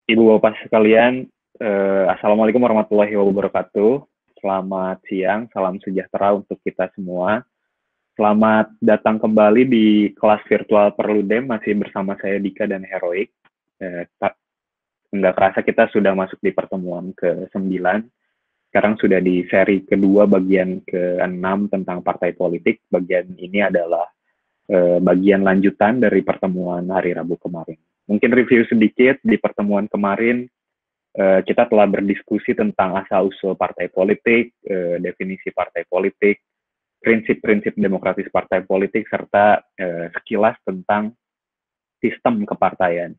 Ibu Bapak sekalian, Assalamualaikum warahmatullahi wabarakatuh. Selamat siang, salam sejahtera untuk kita semua. Selamat datang kembali di kelas virtual Perludem, masih bersama saya Dika dan Heroik. Nggak kerasa kita sudah masuk di pertemuan ke-9. Sekarang sudah di seri kedua bagian ke-6 tentang partai politik. Bagian ini adalah bagian lanjutan dari pertemuan hari Rabu kemarin. Mungkin review sedikit di pertemuan kemarin, kita telah berdiskusi tentang asal-usul partai politik, definisi partai politik, prinsip-prinsip demokratis partai politik, serta sekilas tentang sistem kepartaian.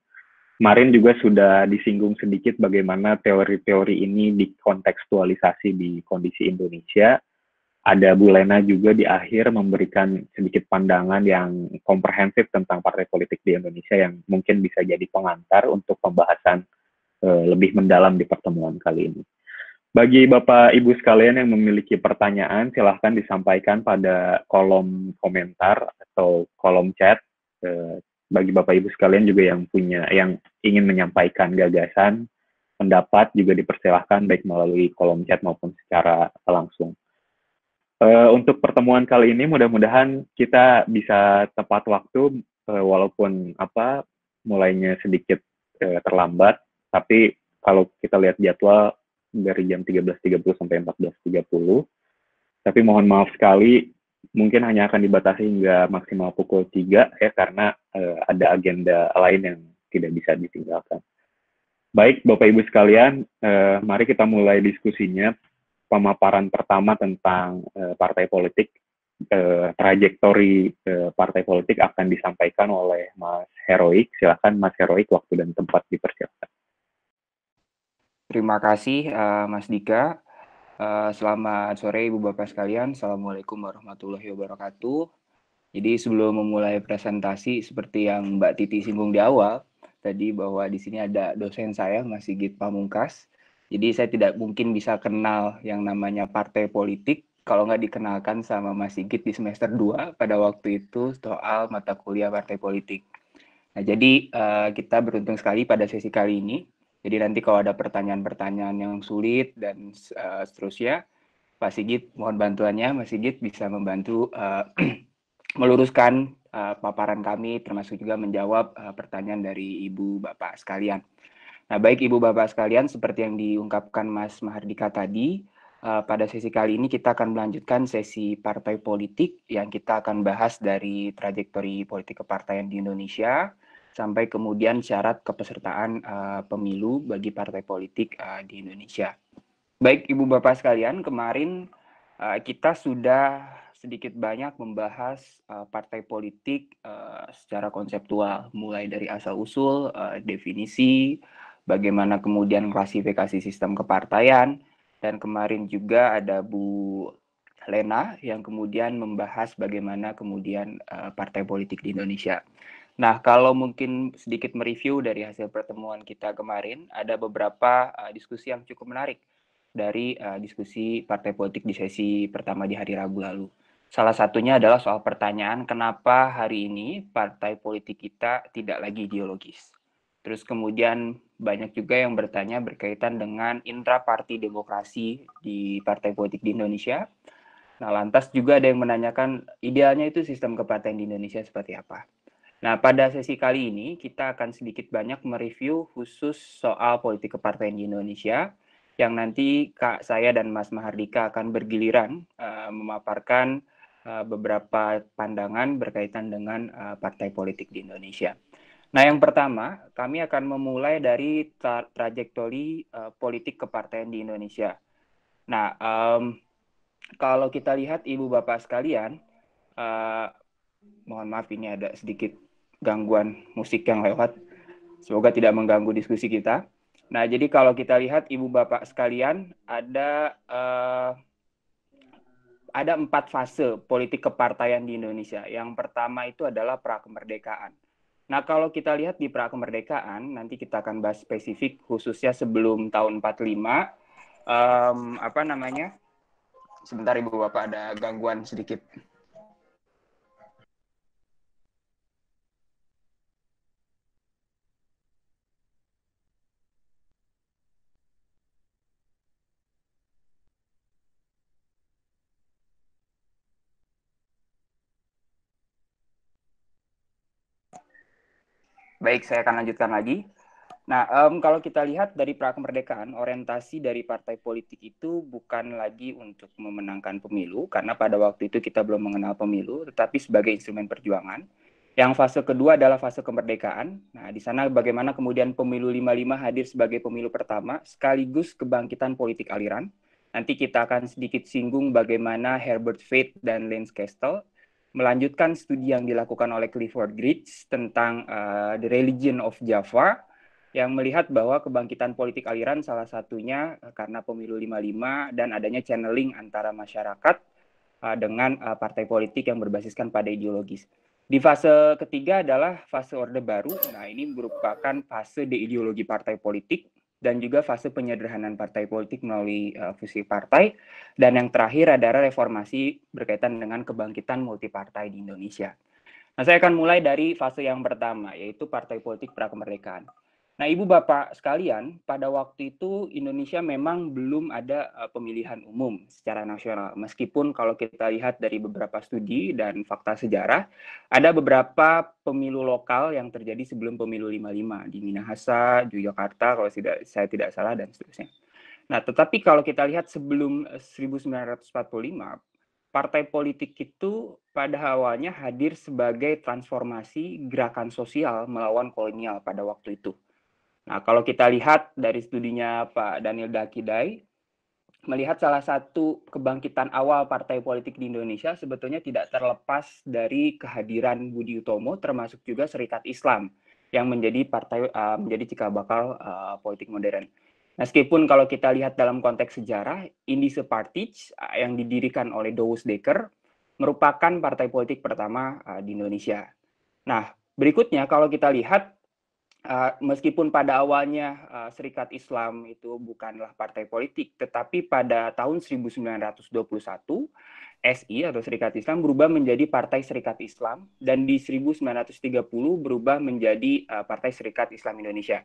Kemarin juga sudah disinggung sedikit bagaimana teori-teori ini dikontekstualisasi di kondisi Indonesia. Ada Bu Lena juga di akhir memberikan sedikit pandangan yang komprehensif tentang partai politik di Indonesia yang mungkin bisa jadi pengantar untuk pembahasan lebih mendalam di pertemuan kali ini. Bagi Bapak Ibu sekalian yang memiliki pertanyaan, silahkan disampaikan pada kolom komentar atau kolom chat. Bagi Bapak Ibu sekalian juga yang ingin menyampaikan gagasan, pendapat juga dipersilahkan baik melalui kolom chat maupun secara langsung. Untuk pertemuan kali ini mudah-mudahan kita bisa tepat waktu, walaupun mulainya sedikit terlambat, tapi kalau kita lihat jadwal dari jam 13.30 sampai 14.30, tapi mohon maaf sekali, mungkin hanya akan dibatasi hingga maksimal pukul 3 ya, karena ada agenda lain yang tidak bisa ditinggalkan. Baik, Bapak Ibu sekalian, mari kita mulai diskusinya. Pemaparan pertama tentang partai politik, trajektori partai politik akan disampaikan oleh Mas Heroik. Silakan Mas Heroik, waktu dan tempat dipersiapkan. Terima kasih Mas Dika. Selamat sore Ibu Bapak sekalian. Assalamualaikum warahmatullahi wabarakatuh. Jadi sebelum memulai presentasi, seperti yang Mbak Titi singgung di awal tadi, bahwa di sini ada dosen saya, Mas Sigit Pamungkas. Jadi saya tidak mungkin bisa kenal yang namanya partai politik kalau nggak dikenalkan sama Mas Sigit di semester 2 pada waktu itu soal mata kuliah partai politik. Nah, jadi kita beruntung sekali pada sesi kali ini. Jadi nanti kalau ada pertanyaan-pertanyaan yang sulit dan seterusnya, Pak Sigit mohon bantuannya. Mas Sigit bisa membantu meluruskan paparan kami, termasuk juga menjawab pertanyaan dari Ibu Bapak sekalian. Nah, baik Ibu Bapak sekalian, seperti yang diungkapkan Mas Mahardika tadi, pada sesi kali ini kita akan melanjutkan sesi partai politik yang kita akan bahas dari trajektori politik kepartaian di Indonesia sampai kemudian syarat kepesertaan pemilu bagi partai politik di Indonesia. Baik Ibu Bapak sekalian, kemarin kita sudah sedikit banyak membahas partai politik secara konseptual, mulai dari asal-usul, definisi, bagaimana kemudian klasifikasi sistem kepartaian, dan kemarin juga ada Bu Lena yang kemudian membahas bagaimana kemudian partai politik di Indonesia. Nah, kalau mungkin sedikit mereview dari hasil pertemuan kita kemarin, ada beberapa diskusi yang cukup menarik dari diskusi partai politik di sesi pertama di hari Rabu lalu. Salah satunya adalah soal pertanyaan kenapa hari ini partai politik kita tidak lagi ideologis. Terus kemudian banyak juga yang bertanya berkaitan dengan intraparti demokrasi di partai politik di Indonesia. Nah, lantas juga ada yang menanyakan idealnya itu sistem kepartaian di Indonesia seperti apa. Nah, pada sesi kali ini kita akan sedikit banyak mereview khusus soal politik kepartaian di Indonesia, yang nanti saya dan Mas Mahardika akan bergiliran memaparkan beberapa pandangan berkaitan dengan partai politik di Indonesia. Nah, yang pertama, kami akan memulai dari trajektori politik kepartaian di Indonesia. Nah, kalau kita lihat Ibu Bapak sekalian, mohon maaf ini ada sedikit gangguan musik yang lewat. Semoga tidak mengganggu diskusi kita. Nah, jadi kalau kita lihat Ibu Bapak sekalian, ada 4 fase politik kepartaian di Indonesia. Yang pertama itu adalah prakemerdekaan. Nah, kalau kita lihat di prakemerdekaan, nanti kita akan bahas spesifik khususnya sebelum tahun 45, sebentar Ibu Bapak, ada gangguan sedikit. Baik, saya akan lanjutkan lagi. Nah, kalau kita lihat dari prakemerdekaan, orientasi dari partai politik itu bukan lagi untuk memenangkan pemilu, karena pada waktu itu kita belum mengenal pemilu, tetapi sebagai instrumen perjuangan. Yang fase kedua adalah fase kemerdekaan. Nah, di sana bagaimana kemudian pemilu 55 hadir sebagai pemilu pertama, sekaligus kebangkitan politik aliran. Nanti kita akan sedikit singgung bagaimana Herbert Fate dan Lance Castell melanjutkan studi yang dilakukan oleh Clifford Geertz tentang The Religion of Java, yang melihat bahwa kebangkitan politik aliran salah satunya karena pemilu 55 dan adanya channeling antara masyarakat dengan partai politik yang berbasiskan pada ideologis. Di fase ketiga adalah fase Orde Baru. Nah, ini merupakan fase deideologi partai politik dan juga fase penyederhanaan partai politik melalui fusi partai. Dan yang terakhir adalah reformasi berkaitan dengan kebangkitan multipartai di Indonesia. Nah, saya akan mulai dari fase yang pertama, yaitu partai politik prakemerdekaan. Nah, Ibu Bapak sekalian, pada waktu itu Indonesia memang belum ada pemilihan umum secara nasional. Meskipun kalau kita lihat dari beberapa studi dan fakta sejarah, ada beberapa pemilu lokal yang terjadi sebelum pemilu 55 di Minahasa, Yogyakarta kalau saya tidak salah dan seterusnya. Nah, tetapi kalau kita lihat sebelum 1945, partai politik itu pada awalnya hadir sebagai transformasi gerakan sosial melawan kolonial pada waktu itu. Nah, kalau kita lihat dari studinya Pak Daniel Dakidai, melihat salah satu kebangkitan awal partai politik di Indonesia sebetulnya tidak terlepas dari kehadiran Budi Utomo, termasuk juga Serikat Islam yang menjadi menjadi cikal bakal politik modern. Meskipun kalau kita lihat dalam konteks sejarah, Indische Partij yang didirikan oleh Douwes Dekker merupakan partai politik pertama di Indonesia. Nah, berikutnya kalau kita lihat meskipun pada awalnya Serikat Islam itu bukanlah partai politik, tetapi pada tahun 1921 SI atau Serikat Islam berubah menjadi Partai Serikat Islam dan di 1930 berubah menjadi Partai Serikat Islam Indonesia.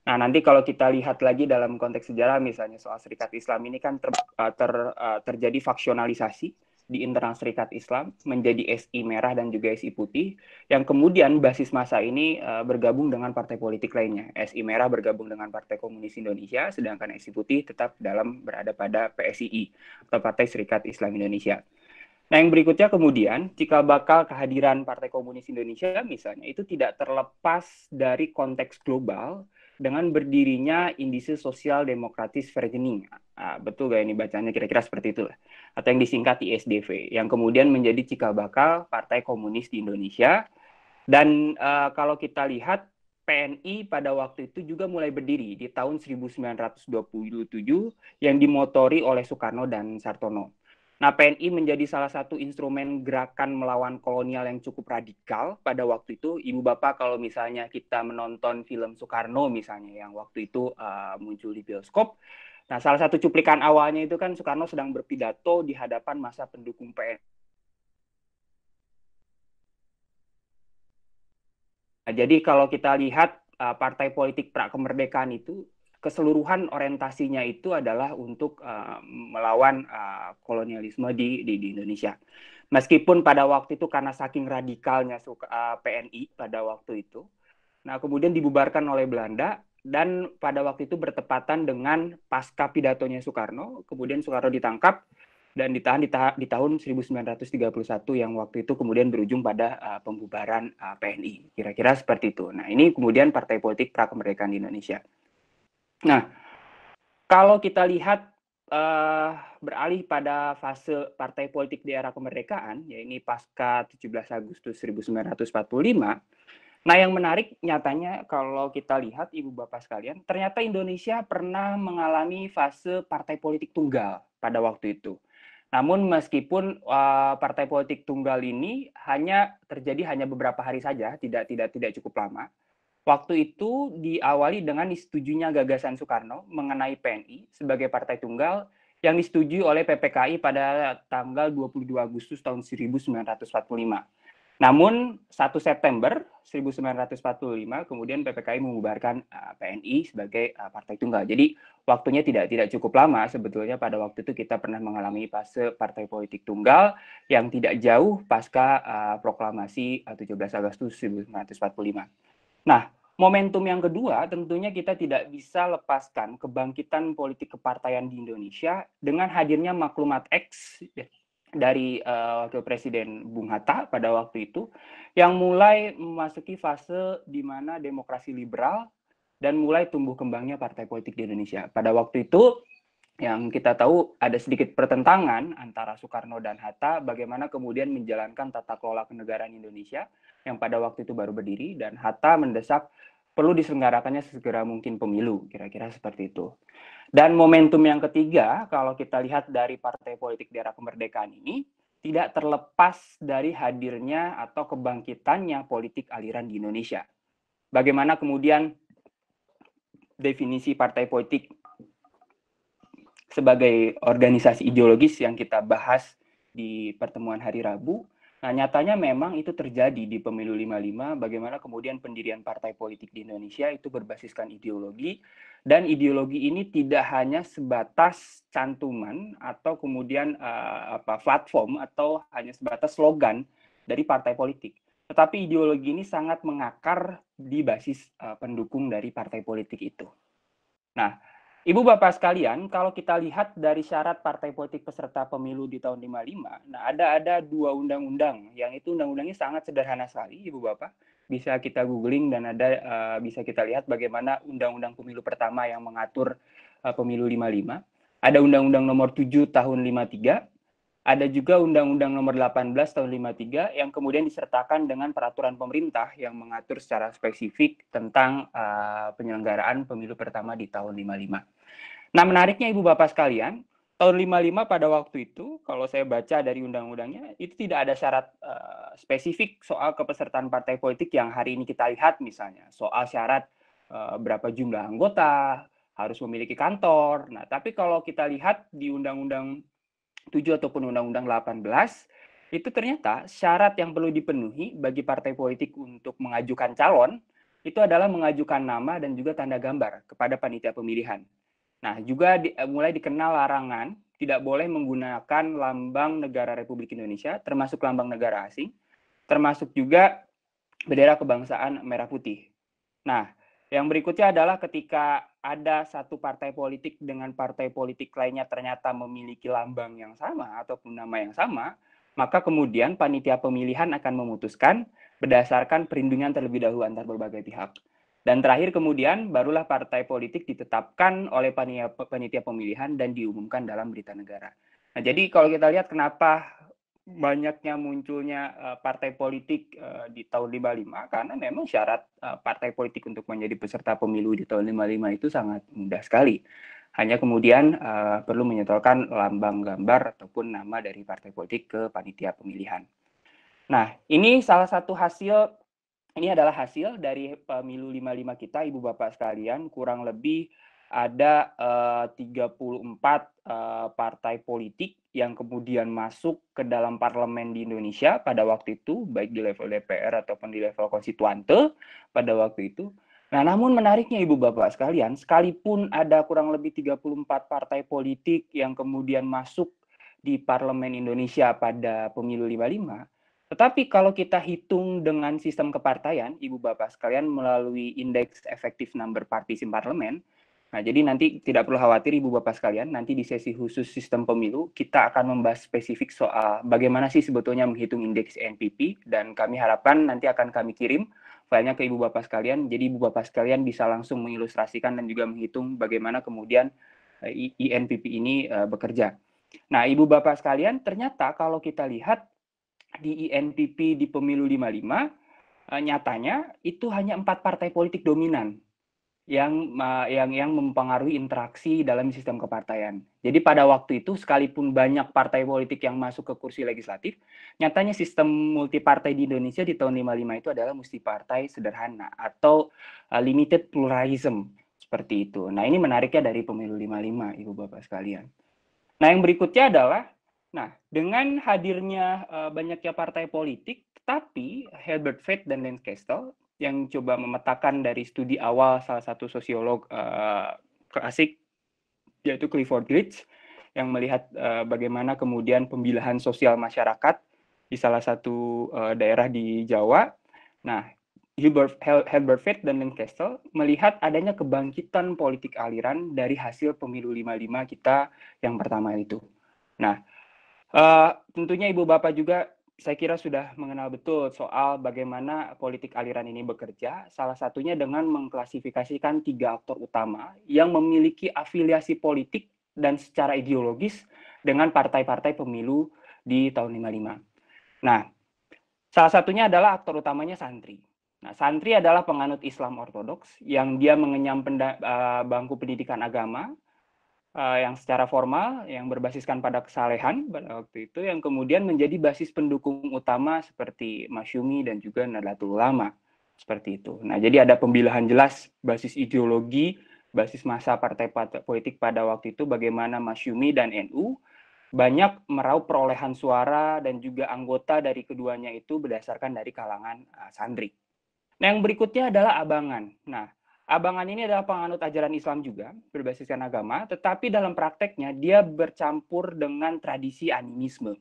Nah, nanti kalau kita lihat lagi dalam konteks sejarah misalnya soal Serikat Islam ini kan terjadi faksionalisasi di internal Serikat Islam menjadi SI merah dan juga SI putih, yang kemudian basis massa ini bergabung dengan partai politik lainnya. SI merah bergabung dengan Partai Komunis Indonesia, sedangkan SI putih tetap berada pada PSII atau Partai Serikat Islam Indonesia. Nah, yang berikutnya kemudian, cikal bakal kehadiran Partai Komunis Indonesia misalnya itu tidak terlepas dari konteks global dengan berdirinya Indische Sosial Demokratis Vereniging. Betul gak ini bacanya? Kira-kira seperti itu lah. Atau yang disingkat ISDV, yang kemudian menjadi cikal bakal Partai Komunis di Indonesia. Dan kalau kita lihat, PNI pada waktu itu juga mulai berdiri di tahun 1927 yang dimotori oleh Soekarno dan Sartono. Nah, PNI menjadi salah satu instrumen gerakan melawan kolonial yang cukup radikal pada waktu itu. Ibu Bapak kalau misalnya kita menonton film Soekarno misalnya yang waktu itu muncul di bioskop. Nah, salah satu cuplikan awalnya itu kan Soekarno sedang berpidato di hadapan masa pendukung PNI. Nah, jadi kalau kita lihat partai politik prakemerdekaan itu keseluruhan orientasinya itu adalah untuk melawan kolonialisme di Indonesia. Meskipun pada waktu itu karena saking radikalnya PNI pada waktu itu, nah kemudian dibubarkan oleh Belanda dan pada waktu itu bertepatan dengan pasca pidatonya Soekarno, kemudian Soekarno ditangkap dan ditahan di tahun 1931 yang waktu itu kemudian berujung pada pembubaran PNI. Kira-kira seperti itu. Nah, ini kemudian partai politik prakemerdekaan di Indonesia. Nah, kalau kita lihat beralih pada fase partai politik di era kemerdekaan, yaitu pasca 17 Agustus 1945. Nah, yang menarik nyatanya kalau kita lihat Ibu Bapak sekalian, ternyata Indonesia pernah mengalami fase partai politik tunggal pada waktu itu. Namun meskipun partai politik tunggal ini terjadi hanya beberapa hari saja, tidak cukup lama. Waktu itu diawali dengan disetujunya gagasan Soekarno mengenai PNI sebagai partai tunggal yang disetujui oleh PPKI pada tanggal 22 Agustus tahun 1945. Namun 1 September 1945 kemudian PPKI membubarkan PNI sebagai partai tunggal. Jadi waktunya tidak cukup lama sebetulnya. Pada waktu itu kita pernah mengalami fase partai politik tunggal yang tidak jauh pasca proklamasi 17 Agustus 1945. Nah, momentum yang kedua tentunya kita tidak bisa lepaskan kebangkitan politik kepartaian di Indonesia dengan hadirnya maklumat X dari Wakil Presiden Bung Hatta pada waktu itu, yang mulai memasuki fase di mana demokrasi liberal dan mulai tumbuh kembangnya partai politik di Indonesia. Pada waktu itu yang kita tahu ada sedikit pertentangan antara Soekarno dan Hatta bagaimana kemudian menjalankan tata kelola kenegaraan Indonesia yang pada waktu itu baru berdiri, dan Hatta mendesak perlu diselenggarakannya sesegera mungkin pemilu, kira-kira seperti itu. Dan momentum yang ketiga, kalau kita lihat dari partai politik di era kemerdekaan ini, tidak terlepas dari hadirnya atau kebangkitannya politik aliran di Indonesia. Bagaimana kemudian definisi partai politik sebagai organisasi ideologis yang kita bahas di pertemuan hari Rabu. Nah, nyatanya memang itu terjadi di Pemilu 55, bagaimana kemudian pendirian partai politik di Indonesia itu berbasiskan ideologi, dan ideologi ini tidak hanya sebatas cantuman atau kemudian platform atau hanya sebatas slogan dari partai politik. Tetapi ideologi ini sangat mengakar di basis pendukung dari partai politik itu. Nah, Ibu Bapak sekalian, kalau kita lihat dari syarat partai politik peserta pemilu di tahun 55, nah ada dua undang-undang, yang itu undang-undangnya sangat sederhana sekali, Ibu Bapak. Bisa kita googling dan bisa kita lihat bagaimana undang-undang pemilu pertama yang mengatur pemilu 55. Ada undang-undang nomor 7 tahun 53, ada juga Undang-Undang Nomor 18 Tahun 53 yang kemudian disertakan dengan peraturan pemerintah yang mengatur secara spesifik tentang penyelenggaraan pemilu pertama di tahun 55. Nah, menariknya Ibu Bapak sekalian, tahun 55 pada waktu itu, kalau saya baca dari undang-undangnya, itu tidak ada syarat spesifik soal kepesertaan partai politik yang hari ini kita lihat, misalnya soal syarat berapa jumlah anggota, harus memiliki kantor. Nah, tapi kalau kita lihat di Undang-Undang 7 ataupun Undang-Undang 18, itu ternyata syarat yang perlu dipenuhi bagi partai politik untuk mengajukan calon, itu adalah mengajukan nama dan juga tanda gambar kepada panitia pemilihan. Nah, juga mulai dikenal larangan tidak boleh menggunakan lambang negara Republik Indonesia, termasuk lambang negara asing, termasuk juga bendera kebangsaan merah putih. Nah, yang berikutnya adalah ketika ada satu partai politik dengan partai politik lainnya ternyata memiliki lambang yang sama ataupun nama yang sama, maka kemudian panitia pemilihan akan memutuskan berdasarkan perlindungan terlebih dahulu antar berbagai pihak. Dan terakhir kemudian barulah partai politik ditetapkan oleh panitia pemilihan dan diumumkan dalam berita negara. Nah, jadi kalau kita lihat kenapa banyaknya munculnya partai politik di tahun 55, karena memang syarat partai politik untuk menjadi peserta pemilu di tahun 55 itu sangat mudah sekali. Hanya kemudian perlu menyetorkan lambang gambar ataupun nama dari partai politik ke panitia pemilihan. Nah, ini salah satu hasil, ini adalah hasil dari pemilu 55 kita, Ibu Bapak sekalian, kurang lebih ada 34 partai politik yang kemudian masuk ke dalam parlemen di Indonesia pada waktu itu, baik di level DPR ataupun di level konstituante pada waktu itu. Nah, namun menariknya Ibu Bapak sekalian, sekalipun ada kurang lebih 34 partai politik yang kemudian masuk di parlemen Indonesia pada pemilu 55, tetapi kalau kita hitung dengan sistem kepartaian, Ibu Bapak sekalian, melalui indeks effective number parties in parlemen, nah, jadi nanti tidak perlu khawatir Ibu Bapak sekalian, nanti di sesi khusus sistem pemilu kita akan membahas spesifik soal bagaimana sih sebetulnya menghitung indeks INPP, dan kami harapkan nanti akan kami kirim filenya ke Ibu Bapak sekalian, jadi Ibu Bapak sekalian bisa langsung mengilustrasikan dan juga menghitung bagaimana kemudian INPP ini bekerja. Nah, Ibu Bapak sekalian, ternyata kalau kita lihat di INPP di pemilu 55, nyatanya itu hanya 4 partai politik dominan yang mempengaruhi interaksi dalam sistem kepartaian. Jadi pada waktu itu sekalipun banyak partai politik yang masuk ke kursi legislatif, nyatanya sistem multipartai di Indonesia di tahun 55 itu adalah multipartai sederhana atau limited pluralism seperti itu. Nah, ini menariknya dari pemilu 55, Ibu Bapak sekalian. Nah, yang berikutnya adalah, nah, dengan hadirnya banyaknya partai politik, tapi Herbert Feit dan Lance Castle yang coba memetakan dari studi awal salah satu sosiolog klasik, yaitu Clifford Geertz, yang melihat bagaimana kemudian pembelahan sosial masyarakat di salah satu daerah di Jawa. Nah, Haberfeld dan Lankestel melihat adanya kebangkitan politik aliran dari hasil pemilu 55 kita yang pertama itu. Nah, tentunya Ibu Bapak juga saya kira sudah mengenal betul soal bagaimana politik aliran ini bekerja, salah satunya dengan mengklasifikasikan 3 aktor utama yang memiliki afiliasi politik dan secara ideologis dengan partai-partai pemilu di tahun 55. Nah, salah satunya adalah aktor utamanya santri. Nah, santri adalah penganut Islam ortodoks yang dia mengenyam bangku pendidikan agama yang secara formal, yang berbasiskan pada kesalehan pada waktu itu, yang kemudian menjadi basis pendukung utama seperti Masyumi dan juga Nahdlatul Ulama. Seperti itu. Nah, jadi ada pembilahan jelas basis ideologi, basis masa partai politik pada waktu itu, bagaimana Masyumi dan NU banyak meraup perolehan suara dan juga anggota dari keduanya itu berdasarkan dari kalangan santri. Nah, yang berikutnya adalah abangan. Nah, abangan ini adalah penganut ajaran Islam juga, berbasiskan agama, tetapi dalam prakteknya dia bercampur dengan tradisi animisme.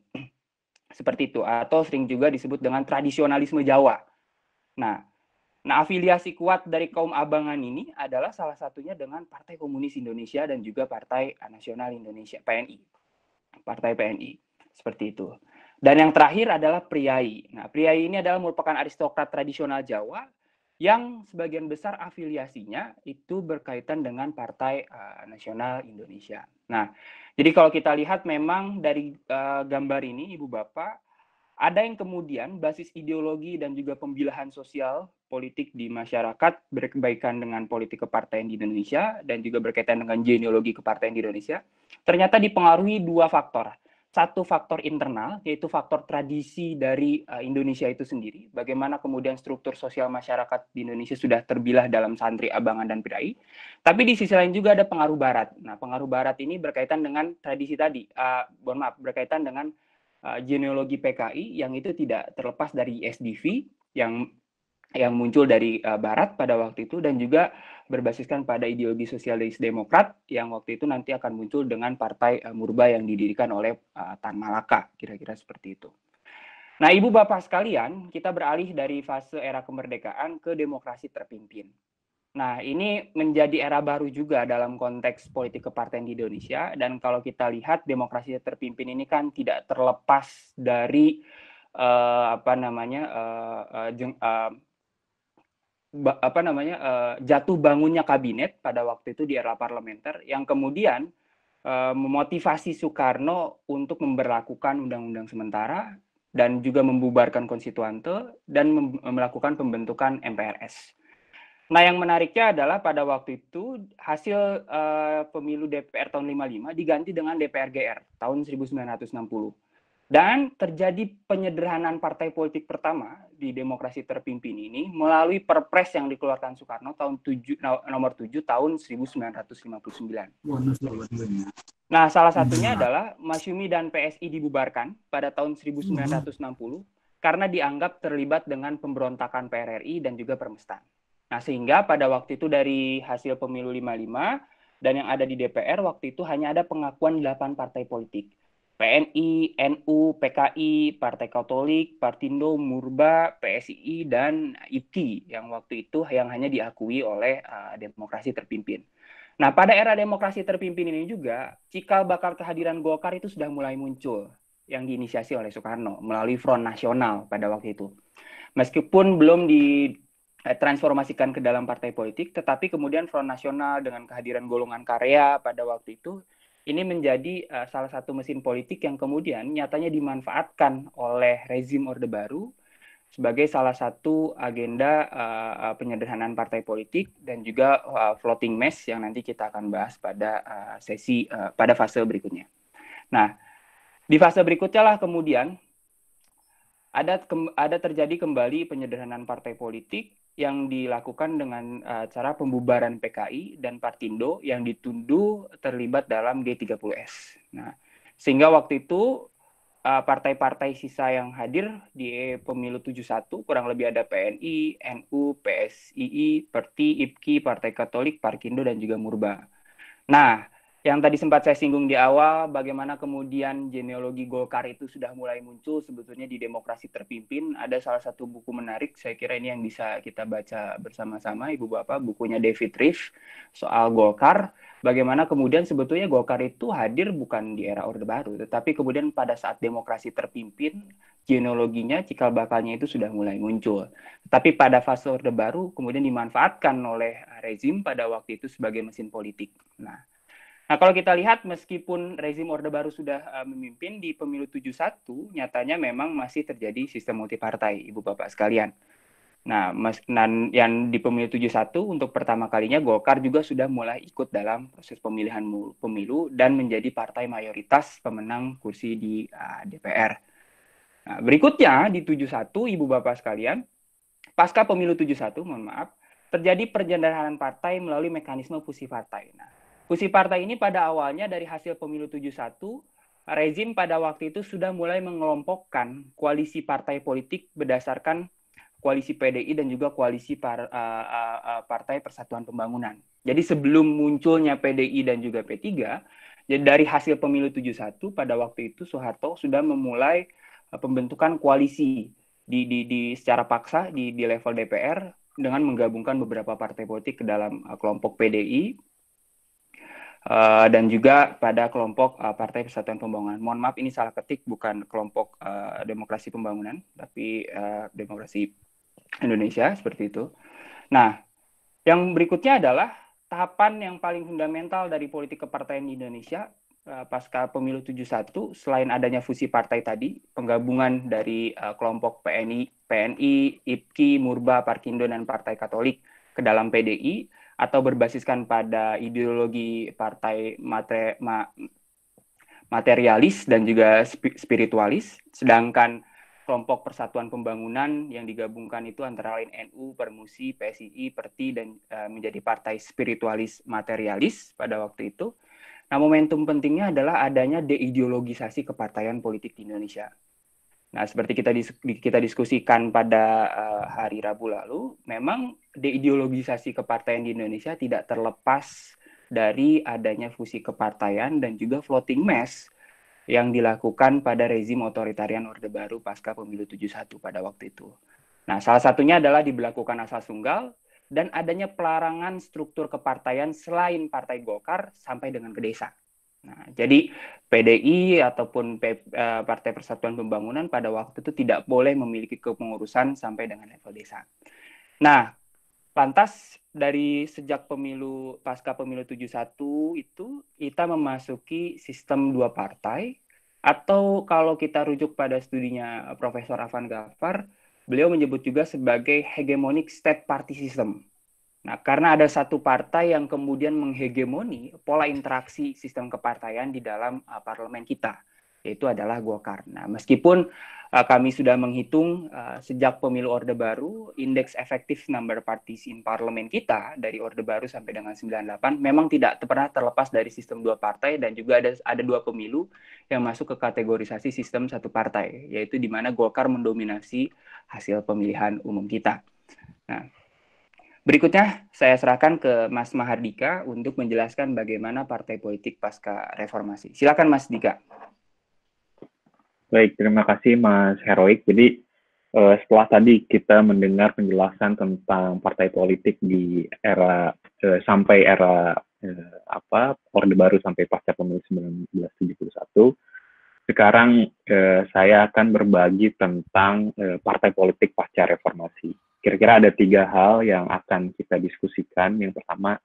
Seperti itu, atau sering juga disebut dengan tradisionalisme Jawa. Nah, afiliasi kuat dari kaum abangan ini adalah salah satunya dengan Partai Komunis Indonesia dan juga Partai Nasional Indonesia, PNI. Partai PNI. Seperti itu. Dan yang terakhir adalah priai. Nah, priai ini adalah merupakan aristokrat tradisional Jawa yang sebagian besar afiliasinya itu berkaitan dengan Partai Nasional Indonesia. Nah, jadi kalau kita lihat memang dari gambar ini, Ibu Bapak, ada yang kemudian basis ideologi dan juga pembilahan sosial politik di masyarakat berkebaikan dengan politik kepartaian di Indonesia dan juga berkaitan dengan genealogi kepartaian di Indonesia, ternyata dipengaruhi 2 faktor. Satu faktor internal, yaitu faktor tradisi dari Indonesia itu sendiri, bagaimana kemudian struktur sosial masyarakat di Indonesia sudah terbilah dalam santri, abangan, dan priai. Tapi di sisi lain juga ada pengaruh barat. Nah, pengaruh barat ini berkaitan dengan tradisi tadi, berkaitan dengan genealogi PKI yang itu tidak terlepas dari SDV yang muncul dari barat pada waktu itu dan juga berbasiskan pada ideologi sosialis demokrat yang waktu itu nanti akan muncul dengan partai Murba yang didirikan oleh Tan Malaka, kira-kira seperti itu. Nah, Ibu Bapak sekalian, kita beralih dari fase era kemerdekaan ke demokrasi terpimpin. Nah, ini menjadi era baru juga dalam konteks politik kepartaian di Indonesia. Dan kalau kita lihat demokrasi terpimpin ini kan tidak terlepas dari jatuh bangunnya kabinet pada waktu itu di era parlementer yang kemudian memotivasi Soekarno untuk memberlakukan undang-undang sementara dan juga membubarkan konstituante dan melakukan pembentukan MPRS. Nah, yang menariknya adalah pada waktu itu hasil pemilu DPR tahun 55 diganti dengan DPR GR tahun 1960. Dan terjadi penyederhanaan partai politik pertama di demokrasi terpimpin ini melalui Perpres yang dikeluarkan Soekarno nomor 7 tahun 1959. Nah, salah satunya adalah Masyumi dan PSI dibubarkan pada tahun 1960 karena dianggap terlibat dengan pemberontakan PRRI dan juga Permestan. Nah, sehingga pada waktu itu dari hasil pemilu 55 dan yang ada di DPR waktu itu hanya ada pengakuan 8 partai politik. PNI, NU, PKI, Partai Katolik, Partindo, Murba, PSI, dan IPKI yang waktu itu yang hanya diakui oleh demokrasi terpimpin. Nah, pada era demokrasi terpimpin ini juga, cikal bakal kehadiran Golkar itu sudah mulai muncul yang diinisiasi oleh Soekarno melalui Front Nasional pada waktu itu. Meskipun belum ditransformasikan ke dalam partai politik, tetapi kemudian Front Nasional dengan kehadiran golongan karya pada waktu itu ini menjadi salah satu mesin politik yang kemudian nyatanya dimanfaatkan oleh rezim Orde Baru sebagai salah satu agenda penyederhanaan partai politik dan juga floating mass yang nanti kita akan bahas pada pada fase berikutnya. Nah, di fase berikutnya lah kemudian ada terjadi kembali penyederhanaan partai politik yang dilakukan dengan cara pembubaran PKI dan Partindo yang dituduh terlibat dalam G30S. Nah, sehingga waktu itu partai-partai sisa yang hadir di pemilu 71 kurang lebih ada PNI, NU, PSII, PERTI, IPKI, Partai Katolik, Partindo dan juga Murba. Nah, Yang tadi sempat saya singgung di awal, bagaimana kemudian genealogi Golkar itu sudah mulai muncul sebetulnya di Demokrasi Terpimpin. Ada salah satu buku menarik, saya kira ini yang bisa kita baca bersama-sama, Ibu Bapak, bukunya David Riff soal Golkar. Bagaimana kemudian sebetulnya Golkar itu hadir bukan di era Orde Baru, tetapi kemudian pada saat Demokrasi Terpimpin, genealoginya, cikal bakalnya itu sudah mulai muncul. Tapi pada fase Orde Baru kemudian dimanfaatkan oleh rezim pada waktu itu sebagai mesin politik. Nah, kalau kita lihat meskipun rezim Orde Baru sudah memimpin di pemilu 71, nyatanya memang masih terjadi sistem multipartai, Ibu Bapak sekalian. Nah, yang di pemilu 71 untuk pertama kalinya Golkar juga sudah mulai ikut dalam proses pemilihan pemilu dan menjadi partai mayoritas pemenang kursi di DPR. Nah, berikutnya di 71, Ibu Bapak sekalian, pasca pemilu 71, mohon maaf, terjadi penyederhanaan partai melalui mekanisme fusi partai. Nah, fusi partai ini pada awalnya dari hasil pemilu 71, rezim pada waktu itu sudah mulai mengelompokkan koalisi partai politik berdasarkan koalisi PDI dan juga koalisi Partai Persatuan Pembangunan. Jadi sebelum munculnya PDI dan juga P3, jadi dari hasil pemilu 71 pada waktu itu Soeharto sudah memulai pembentukan koalisi secara paksa di level DPR dengan menggabungkan beberapa partai politik ke dalam kelompok PDI dan juga pada kelompok Partai Persatuan Pembangunan. Mohon maaf, ini salah ketik, bukan kelompok Demokrasi Pembangunan, tapi Demokrasi Indonesia, seperti itu. Nah, yang berikutnya adalah tahapan yang paling fundamental dari politik kepartaian di Indonesia pasca pemilu 71, selain adanya fusi partai tadi, penggabungan dari kelompok PNI, IPKI, Murba, Parkindo, dan Partai Katolik ke dalam PDI, atau berbasiskan pada ideologi partai materialis dan juga spiritualis, sedangkan kelompok Persatuan Pembangunan yang digabungkan itu antara lain NU, Permusi, PSII, Perti, dan menjadi partai spiritualis materialis pada waktu itu. Nah, momentum pentingnya adalah adanya deideologisasi kepartaian politik di Indonesia. Nah, seperti kita diskusikan pada hari Rabu lalu, memang deideologisasi kepartaian di Indonesia tidak terlepas dari adanya fusi kepartaian dan juga floating mass yang dilakukan pada rezim otoritarian Orde Baru pasca pemilu 71 pada waktu itu. Nah, salah satunya adalah diberlakukan asal tunggal dan adanya pelarangan struktur kepartaian selain Partai Golkar sampai dengan ke desa. Nah, jadi PDI ataupun Partai Persatuan Pembangunan pada waktu itu tidak boleh memiliki kepengurusan sampai dengan level desa. Nah, lantas dari sejak pasca pemilu 71 itu kita memasuki sistem dua partai, atau kalau kita rujuk pada studinya Profesor Afan Ghaffar, beliau menyebut juga sebagai hegemonic state party system. Nah, karena ada satu partai yang kemudian menghegemoni pola interaksi sistem kepartaian di dalam parlemen kita, yaitu adalah Golkar. Nah, meskipun kami sudah menghitung sejak pemilu Orde Baru, indeks efektif number parties in parlemen kita dari Orde Baru sampai dengan 98 memang tidak pernah terlepas dari sistem dua partai, dan juga ada dua pemilu yang masuk ke kategorisasi sistem satu partai, yaitu di mana Golkar mendominasi hasil pemilihan umum kita. Nah, berikutnya saya serahkan ke Mas Mahardika untuk menjelaskan bagaimana partai politik pasca reformasi. Silakan Mas Dika. Baik, terima kasih Mas Heroik. Jadi setelah tadi kita mendengar penjelasan tentang partai politik di era sampai era Orde Baru sampai pasca pemilu 1971, sekarang saya akan berbagi tentang partai politik pasca reformasi. Kira-kira ada 3 hal yang akan kita diskusikan. Yang pertama,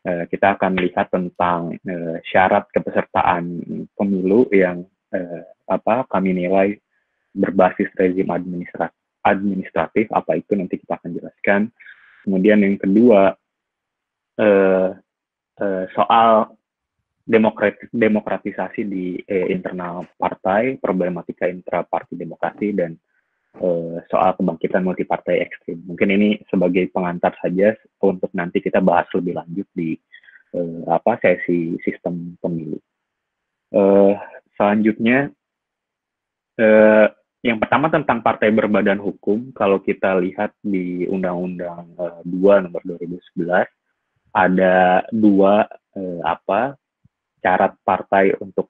kita akan lihat tentang syarat kepesertaan pemilu yang kami nilai berbasis rezim administratif, apa itu nanti kita akan jelaskan. Kemudian yang kedua, soal demokratisasi di internal partai, problematika intraparti demokrasi, dan soal kebangkitan multipartai ekstrim. Mungkin ini sebagai pengantar saja untuk nanti kita bahas lebih lanjut di sesi sistem pemilu. Selanjutnya, yang pertama tentang partai berbadan hukum. Kalau kita lihat di Undang-Undang 2 nomor 2011, ada dua syarat partai untuk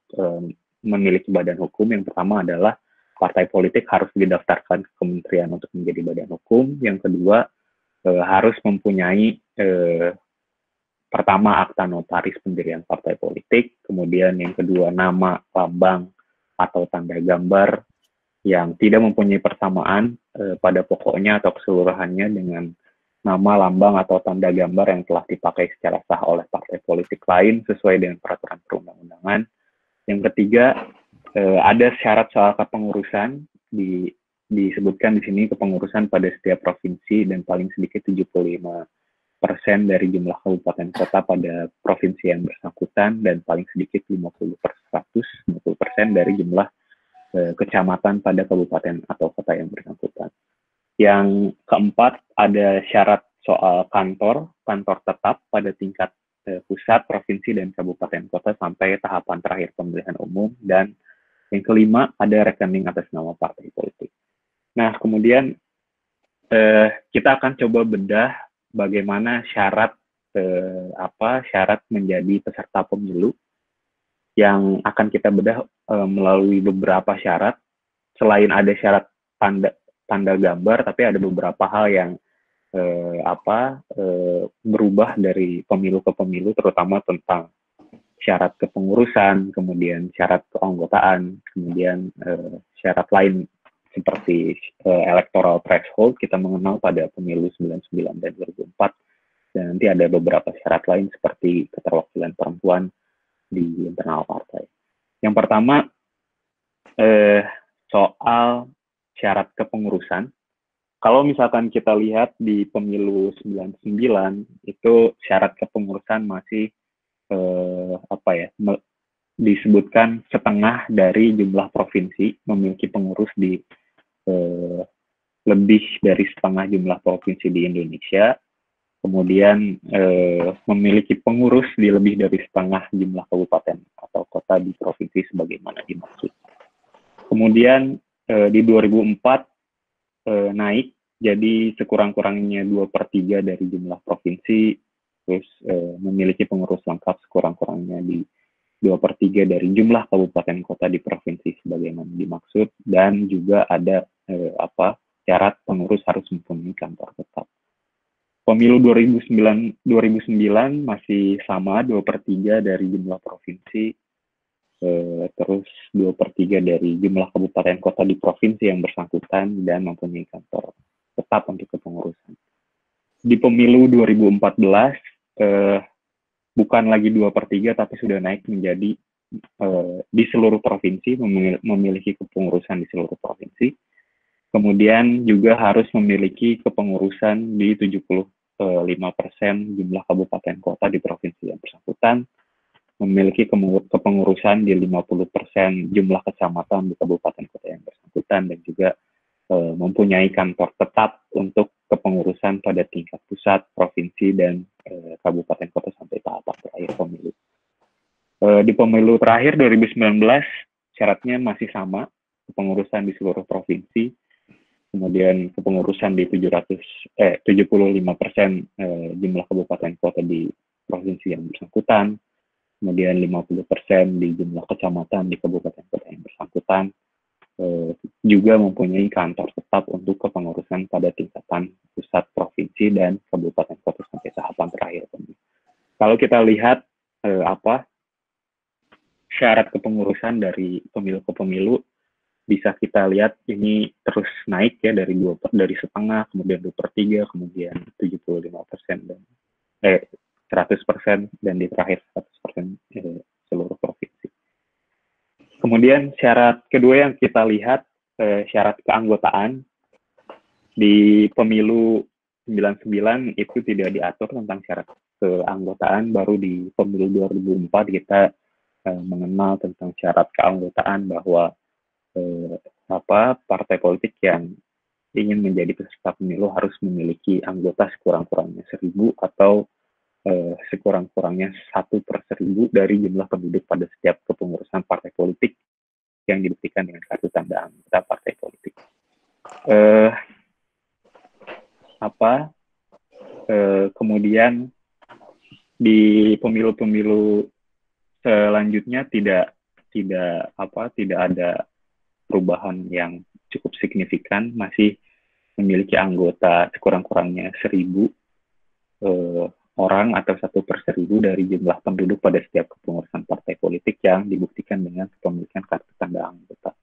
memiliki badan hukum. Yang pertama adalah partai politik harus didaftarkan ke kementerian untuk menjadi badan hukum. Yang kedua, harus mempunyai pertama akta notaris pendirian partai politik, kemudian yang kedua nama, lambang, atau tanda gambar yang tidak mempunyai persamaan pada pokoknya atau keseluruhannya dengan nama, lambang, atau tanda gambar yang telah dipakai secara sah oleh partai politik lain sesuai dengan peraturan perundang-undangan. Yang ketiga, ada syarat soal kepengurusan, disebutkan di sini kepengurusan pada setiap provinsi dan paling sedikit 75% dari jumlah kabupaten kota pada provinsi yang bersangkutan dan paling sedikit 50% dari jumlah kecamatan pada kabupaten atau kota yang bersangkutan. Yang keempat, ada syarat soal kantor tetap pada tingkat pusat, provinsi, dan kabupaten kota sampai tahapan terakhir pemilihan umum. Dan yang kelima, ada rekening atas nama partai politik. Nah, kemudian kita akan coba bedah bagaimana syarat menjadi peserta pemilu, yang akan kita bedah melalui beberapa syarat. Selain ada syarat tanda gambar, tapi ada beberapa hal yang berubah dari pemilu ke pemilu, terutama tentang syarat kepengurusan, kemudian syarat keanggotaan, kemudian syarat lain seperti electoral threshold kita mengenal pada pemilu 99 dan 2004, dan nanti ada beberapa syarat lain seperti keterwakilan perempuan di internal partai. Yang pertama, soal syarat kepengurusan. Kalau misalkan kita lihat di pemilu 99 itu syarat kepengurusan masih disebutkan setengah dari jumlah provinsi memiliki pengurus di lebih dari setengah jumlah provinsi di Indonesia. Kemudian memiliki pengurus di lebih dari setengah jumlah kabupaten atau kota di provinsi sebagaimana dimaksud. Kemudian di 2004 naik jadi sekurang-kurangnya 2/3 dari jumlah provinsi, terus memiliki pengurus lengkap sekurang-kurangnya di 2/3 dari jumlah kabupaten kota di provinsi sebagaimana dimaksud, dan juga ada syarat pengurus harus mempunyai kantor tetap. Pemilu 2009 masih sama 2/3 dari jumlah provinsi, terus 2/3 dari jumlah kabupaten kota di provinsi yang bersangkutan dan mempunyai kantor tetap untuk kepengurusan. Di pemilu 2014 bukan lagi 2/3 tapi sudah naik menjadi di seluruh provinsi memiliki kepengurusan di seluruh provinsi. Kemudian juga harus memiliki kepengurusan di 75% jumlah kabupaten kota di provinsi yang bersangkutan, memiliki kepengurusan di 50% jumlah kecamatan di kabupaten kota yang bersangkutan, dan juga mempunyai kantor tetap untuk kepengurusan pada tingkat pusat, provinsi, dan kabupaten kota sampai tahapan terakhir pemilu. Di pemilu terakhir 2019 syaratnya masih sama, kepengurusan di seluruh provinsi, kemudian kepengurusan di 75% jumlah kabupaten kota di provinsi yang bersangkutan, kemudian 50% di jumlah kecamatan di kabupaten kota yang bersangkutan, juga mempunyai kantor tetap untuk kepengurusan pada tingkatan pusat, provinsi, dan kabupaten kota sampai tahapan terakhir. Kalau kita lihat syarat kepengurusan dari pemilu ke pemilu, bisa kita lihat ini terus naik ya dari setengah, kemudian 2/3, kemudian 75% dan 100%, dan di terakhir 100% seluruh provinsi. Kemudian syarat kedua yang kita lihat, syarat keanggotaan. Di pemilu 99 itu tidak diatur tentang syarat keanggotaan, baru di pemilu 2004 kita mengenal tentang syarat keanggotaan bahwa partai politik yang ingin menjadi peserta pemilu harus memiliki anggota sekurang-kurangnya 1.000 atau sekurang-kurangnya 1/1000 dari jumlah penduduk pada setiap kepengurusan partai politik yang dibuktikan dengan kartu tanda anggota partai politik. Kemudian di pemilu-pemilu selanjutnya tidak ada perubahan yang cukup signifikan, masih memiliki anggota sekurang-kurangnya 1.000 orang atau 1/1000 dari jumlah penduduk pada setiap kepengurusan partai politik yang dibuktikan dengan kepemilikan kartu tanda anggota.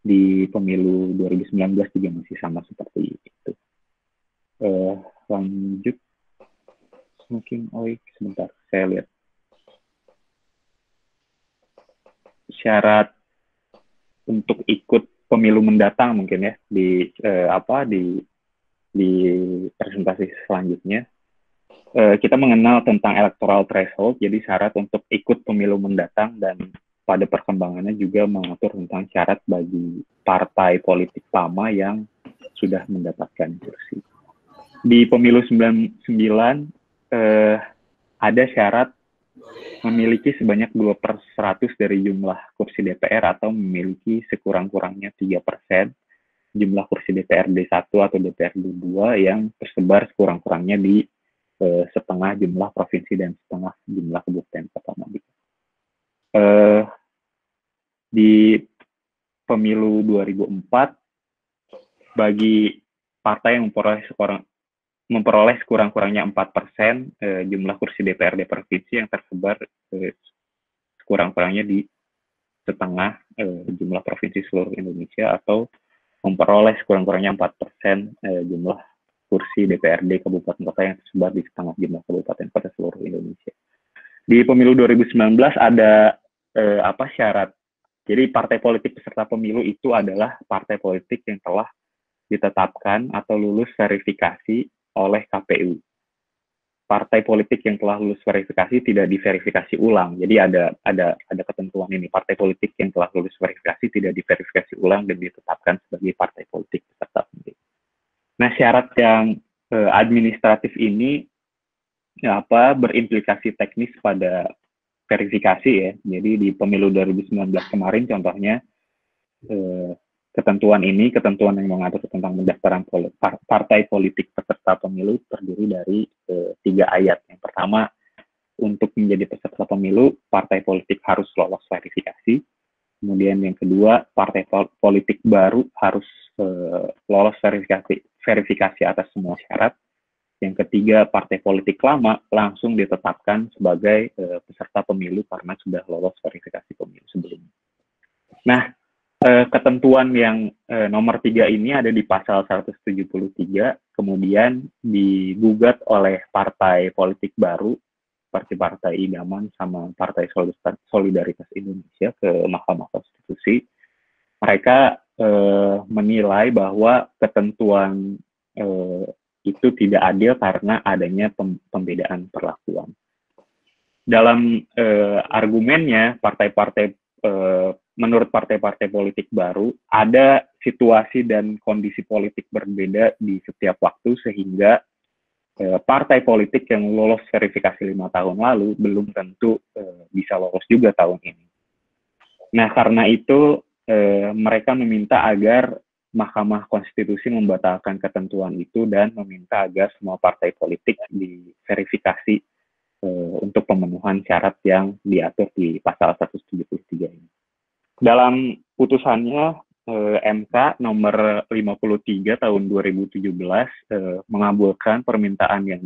Di pemilu 2019 juga masih sama seperti itu. Lanjut, mungkin sebentar, saya lihat syarat untuk ikut pemilu mendatang mungkin ya di presentasi selanjutnya. Kita mengenal tentang electoral threshold, jadi syarat untuk ikut pemilu mendatang, dan pada perkembangannya juga mengatur tentang syarat bagi partai politik lama yang sudah mendapatkan kursi. Di pemilu 99 ada syarat memiliki sebanyak 2/100 dari jumlah kursi DPR atau memiliki sekurang-kurangnya 3% jumlah kursi DPRD 1 atau DPRD 2 yang tersebar sekurang-kurangnya di setengah jumlah provinsi dan setengah jumlah kabupaten kota. Di pemilu 2004, bagi partai yang memperoleh sekurang-kurangnya 4% jumlah kursi DPRD provinsi yang tersebar sekurang-kurangnya di setengah jumlah provinsi seluruh Indonesia, atau memperoleh sekurang-kurangnya 4% jumlah kursi DPRD kabupaten kota yang tersebar di setengah jumlah kabupaten kota seluruh Indonesia. Di pemilu 2019 ada syarat. Jadi partai politik peserta pemilu itu adalah partai politik yang telah ditetapkan atau lulus verifikasi oleh KPU. Partai politik yang telah lulus verifikasi tidak diverifikasi ulang. Jadi ada ketentuan ini. Partai politik yang telah lulus verifikasi tidak diverifikasi ulang dan ditetapkan sebagai partai politik peserta pemilu. Nah, syarat yang administratif ini berimplikasi teknis pada verifikasi ya. Jadi di pemilu 2019 kemarin contohnya ketentuan yang mengatur tentang pendaftaran partai politik peserta pemilu terdiri dari 3 ayat. Yang pertama, untuk menjadi peserta pemilu, partai politik harus lolos verifikasi. Kemudian yang kedua, partai politik baru harus lolos verifikasi atas semua syarat. Yang ketiga, partai politik lama langsung ditetapkan sebagai peserta pemilu karena sudah lolos verifikasi pemilu sebelumnya. Nah, ketentuan yang nomor 3 ini ada di pasal 173, kemudian digugat oleh partai politik baru, seperti Partai Idaman sama Partai Solidaritas Indonesia ke Mahkamah Konstitusi. Mereka menilai bahwa ketentuan itu tidak adil karena adanya pembedaan perlakuan. Dalam argumennya, menurut partai-partai politik baru, ada situasi dan kondisi politik berbeda di setiap waktu, sehingga partai politik yang lolos verifikasi 5 tahun lalu belum tentu bisa lolos juga tahun ini. Nah, karena itu mereka meminta agar Mahkamah Konstitusi membatalkan ketentuan itu dan meminta agar semua partai politik diverifikasi untuk pemenuhan syarat yang diatur di pasal 173 ini. Dalam putusannya, MK nomor 53 tahun 2017 mengabulkan permintaan yang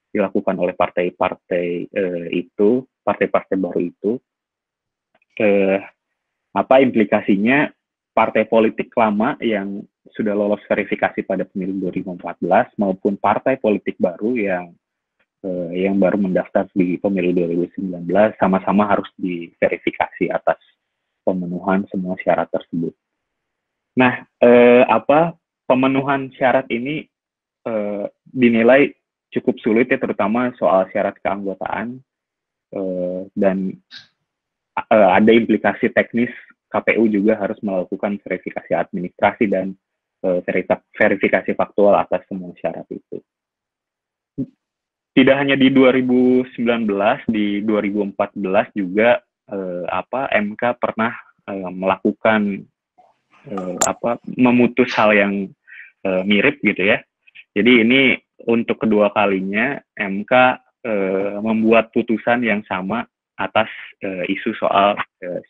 dilakukan oleh partai-partai baru itu. Implikasinya, partai politik lama yang sudah lolos verifikasi pada pemilu 2014 maupun partai politik baru yang baru mendaftar di pemilu 2019 sama-sama harus diverifikasi atas pemenuhan semua syarat tersebut. Nah, pemenuhan syarat ini dinilai cukup sulit ya, terutama soal syarat keanggotaan, dan ada implikasi teknis. KPU juga harus melakukan verifikasi administrasi dan verifikasi faktual atas semua syarat itu. Tidak hanya di 2019, di 2014 juga MK pernah melakukan memutus hal yang mirip gitu ya. Jadi ini untuk kedua kalinya MK membuat putusan yang sama atas isu soal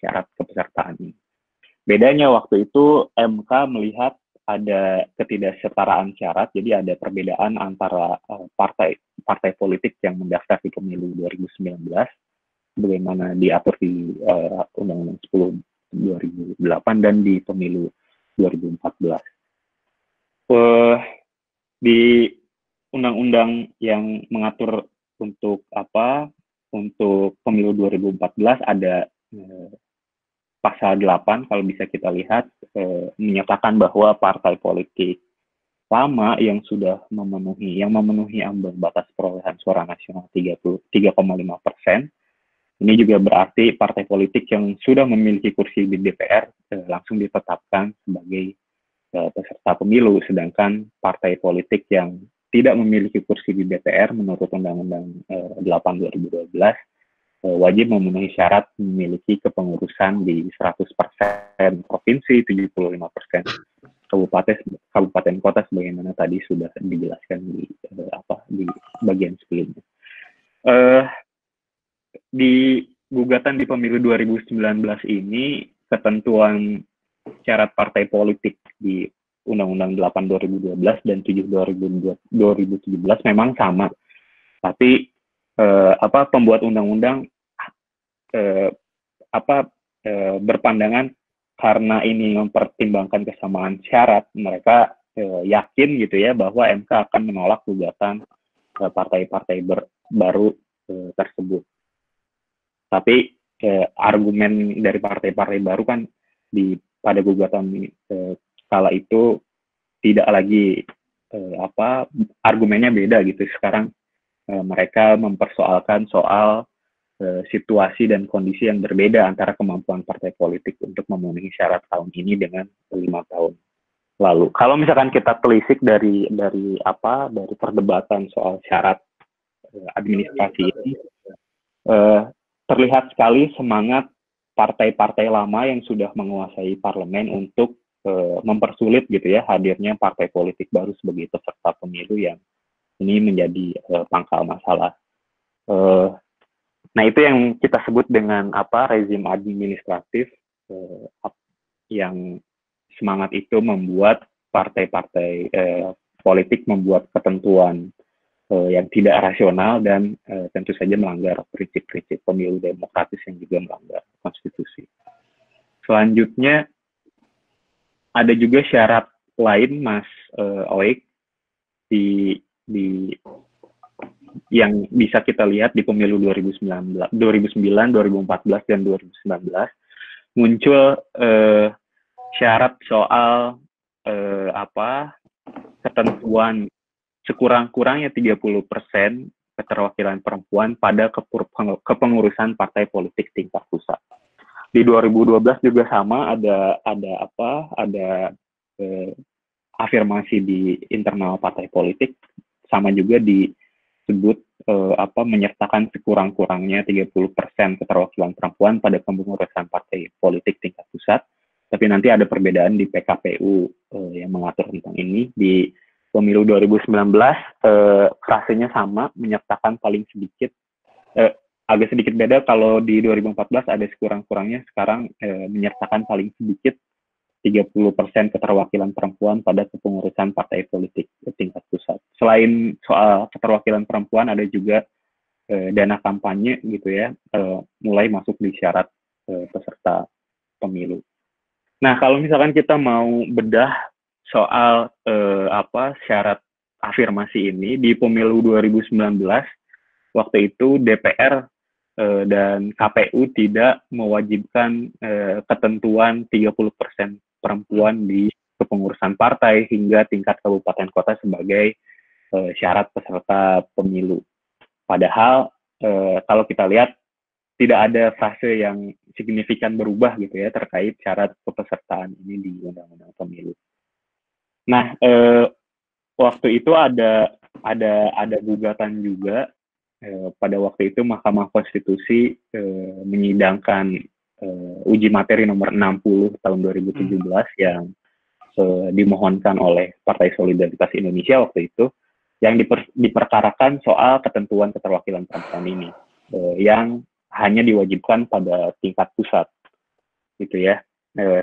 syarat kepesertaan ini. Bedanya waktu itu MK melihat ada ketidaksetaraan syarat, jadi ada perbedaan antara partai politik yang mendaftar di pemilu 2019, bagaimana diatur di Undang-Undang 10 2008 dan di pemilu 2014. Di undang-undang yang mengatur untuk pemilu 2014 ada pasal 8 kalau bisa kita lihat menyatakan bahwa partai politik lama yang sudah memenuhi ambang batas perolehan suara nasional 3,5%. Ini juga berarti partai politik yang sudah memiliki kursi di DPR langsung ditetapkan sebagai peserta pemilu, sedangkan partai politik yang tidak memiliki kursi di DPR menurut Undang-Undang 8 2012 wajib memenuhi syarat memiliki kepengurusan di 100% provinsi, 75% kabupaten kota sebagaimana tadi sudah dijelaskan di bagian sebelumnya. Di gugatan di pemilu 2019 ini ketentuan syarat partai politik di Undang-Undang 8 2012 dan 7 2017 memang sama, tapi pembuat undang-undang berpandangan karena ini mempertimbangkan kesamaan syarat, mereka yakin gitu ya bahwa MK akan menolak gugatan partai-partai baru tersebut. Tapi argumen dari partai-partai baru kan pada gugatan kala itu tidak lagi argumennya beda gitu. Sekarang mereka mempersoalkan soal situasi dan kondisi yang berbeda antara kemampuan partai politik untuk memenuhi syarat tahun ini dengan 5 tahun lalu. Kalau misalkan kita telisik dari perdebatan soal syarat administrasi ini, terlihat sekali semangat partai-partai lama yang sudah menguasai parlemen untuk mempersulit gitu ya hadirnya partai politik baru sebagai peserta pemilu yang ini menjadi pangkal masalah. Nah, itu yang kita sebut dengan rezim administratif yang semangat itu membuat partai-partai politik membuat ketentuan yang tidak rasional dan tentu saja melanggar prinsip-prinsip pemilu demokratis yang juga melanggar konstitusi. Selanjutnya ada juga syarat lain, Mas Oik, yang bisa kita lihat di pemilu 2009, 2014, dan 2019 muncul syarat soal ketentuan sekurang-kurangnya 30% keterwakilan perempuan pada kepengurusan partai politik tingkat pusat. Di 2012 juga sama, ada afirmasi di internal partai politik, sama juga disebut menyertakan sekurang-kurangnya 30% keterwakilan perempuan pada kepengurusan partai politik tingkat pusat. Tapi nanti ada perbedaan di PKPU yang mengatur tentang ini. Di pemilu 2019 frasenya sama, menyertakan paling sedikit, agak sedikit beda kalau di 2014 ada sekurang-kurangnya, sekarang menyertakan paling sedikit 30% keterwakilan perempuan pada kepengurusan partai politik tingkat pusat. Selain soal keterwakilan perempuan, ada juga dana kampanye gitu ya, mulai masuk di syarat peserta pemilu. Nah, kalau misalkan kita mau bedah soal syarat afirmasi ini di pemilu 2019, waktu itu DPR dan KPU tidak mewajibkan ketentuan 30% perempuan di kepengurusan partai hingga tingkat kabupaten kota sebagai syarat peserta pemilu. Padahal kalau kita lihat tidak ada frase yang signifikan berubah gitu ya terkait syarat kepesertaan ini di Undang-Undang Pemilu. Nah, waktu itu ada gugatan juga pada waktu itu Mahkamah Konstitusi menyidangkan uji materi nomor 60 tahun 2017 yang dimohonkan oleh Partai Solidaritas Indonesia waktu itu, yang diperkarakan soal ketentuan keterwakilan perempuan ini, yang hanya diwajibkan pada tingkat pusat, gitu ya.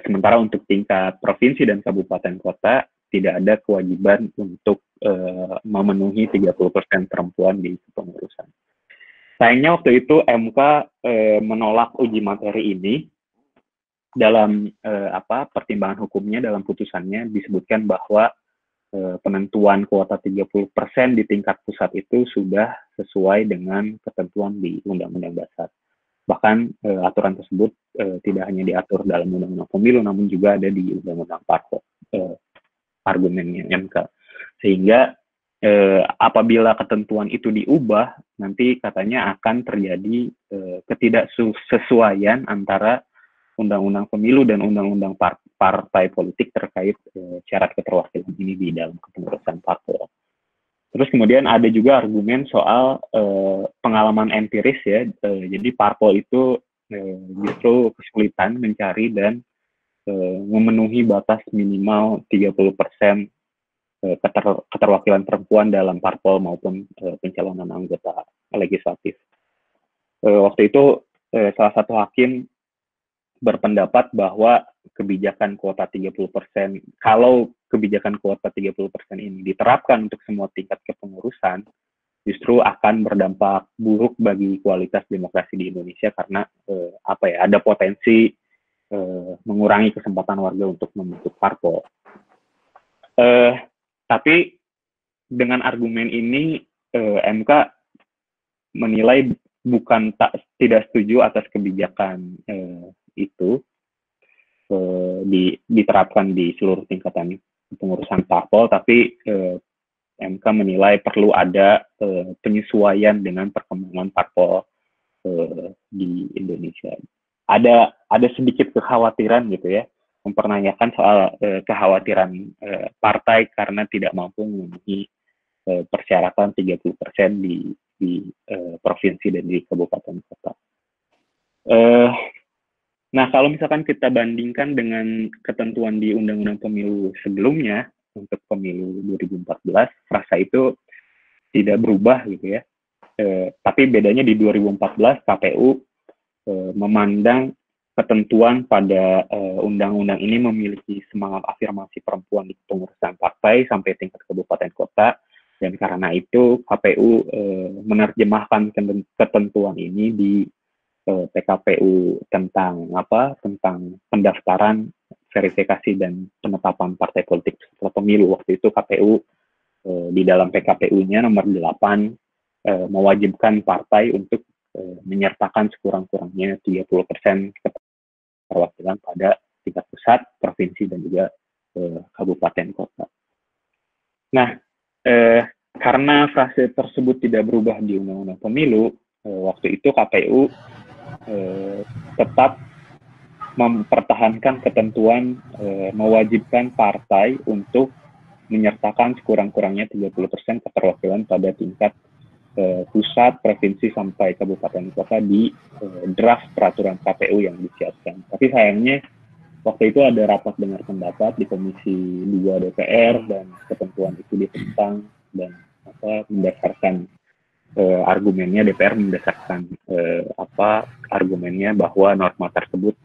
Sementara untuk tingkat provinsi dan kabupaten kota tidak ada kewajiban untuk memenuhi 30% perempuan di kepengurusan. Sayangnya waktu itu MK menolak uji materi ini. Dalam pertimbangan hukumnya dalam putusannya disebutkan bahwa penentuan kuota 30% di tingkat pusat itu sudah sesuai dengan ketentuan di Undang-Undang Dasar. Bahkan aturan tersebut tidak hanya diatur dalam Undang-Undang Pemilu, namun juga ada di Undang-Undang Parpol, argumennya MK. Sehingga apabila ketentuan itu diubah, nanti katanya akan terjadi ketidaksesuaian antara Undang-Undang Pemilu dan Undang-Undang Partai Politik terkait syarat keterwakilan ini di dalam kepengurusan parpol. Terus kemudian ada juga argumen soal pengalaman empiris ya. Jadi parpol itu justru kesulitan mencari dan memenuhi batas minimal 30% keterwakilan perempuan dalam parpol maupun pencalonan anggota legislatif. Waktu itu salah satu hakim berpendapat bahwa kebijakan kuota 30%, kalau kebijakan kuota 30% ini diterapkan untuk semua tingkat kepengurusan, justru akan berdampak buruk bagi kualitas demokrasi di Indonesia karena ada potensi mengurangi kesempatan warga untuk membentuk parpol. Tapi dengan argumen ini MK menilai tidak setuju atas kebijakan itu diterapkan di seluruh tingkatan pengurusan parpol, tapi MK menilai perlu ada penyesuaian dengan perkembangan parpol di Indonesia. Ada sedikit kekhawatiran gitu ya, mempertanyakan soal kekhawatiran partai karena tidak mampu memenuhi persyaratan 30% di provinsi dan di kabupaten kota. Nah, kalau misalkan kita bandingkan dengan ketentuan di Undang-Undang Pemilu sebelumnya, untuk pemilu 2014, frasa itu tidak berubah gitu ya. Tapi bedanya di 2014, KPU memandang ketentuan pada undang-undang ini memiliki semangat afirmasi perempuan di kepengurusan partai sampai tingkat kabupaten kota, dan karena itu KPU menerjemahkan ketentuan ini di PKPU tentang pendaftaran, verifikasi dan penetapan partai politik setelah pemilu. Waktu itu KPU di dalam PKPU-nya nomor 8 mewajibkan partai untuk menyertakan sekurang-kurangnya 30% keterwakilan pada tingkat pusat, provinsi dan juga kabupaten kota. Nah, karena frase tersebut tidak berubah di Undang-Undang Pemilu, waktu itu KPU tetap mempertahankan ketentuan mewajibkan partai untuk menyertakan sekurang-kurangnya 30% keterwakilan pada tingkat pusat, provinsi sampai kabupaten kota di draft peraturan KPU yang disiapkan. Tapi sayangnya waktu itu ada rapat dengar pendapat di Komisi 2 DPR dan ketentuan itu ditentang dan mendasarkan argumennya, DPR mendasarkan argumennya bahwa norma tersebut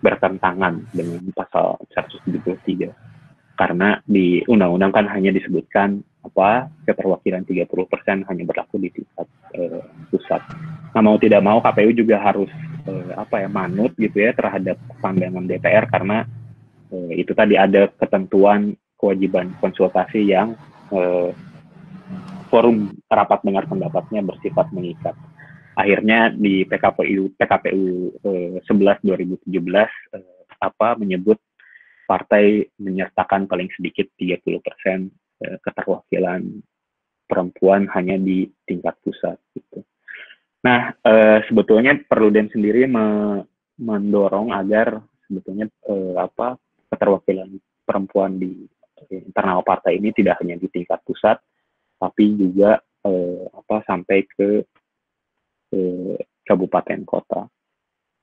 bertentangan dengan pasal 173 karena di undang-undang kan hanya disebutkan keterwakilan 30% hanya berlaku di tingkat pusat. Nah, mau tidak mau KPU juga harus manut gitu ya terhadap pandangan DPR karena itu tadi ada ketentuan kewajiban konsultasi yang forum rapat dengar pendapatnya bersifat mengikat. Akhirnya di PKPU 11 2017 menyebut partai menyertakan paling sedikit 30% keterwakilan perempuan hanya di tingkat pusat gitu. Nah, sebetulnya Perludem sendiri mendorong agar sebetulnya keterwakilan perempuan di internal partai ini tidak hanya di tingkat pusat tapi juga sampai ke kabupaten kota.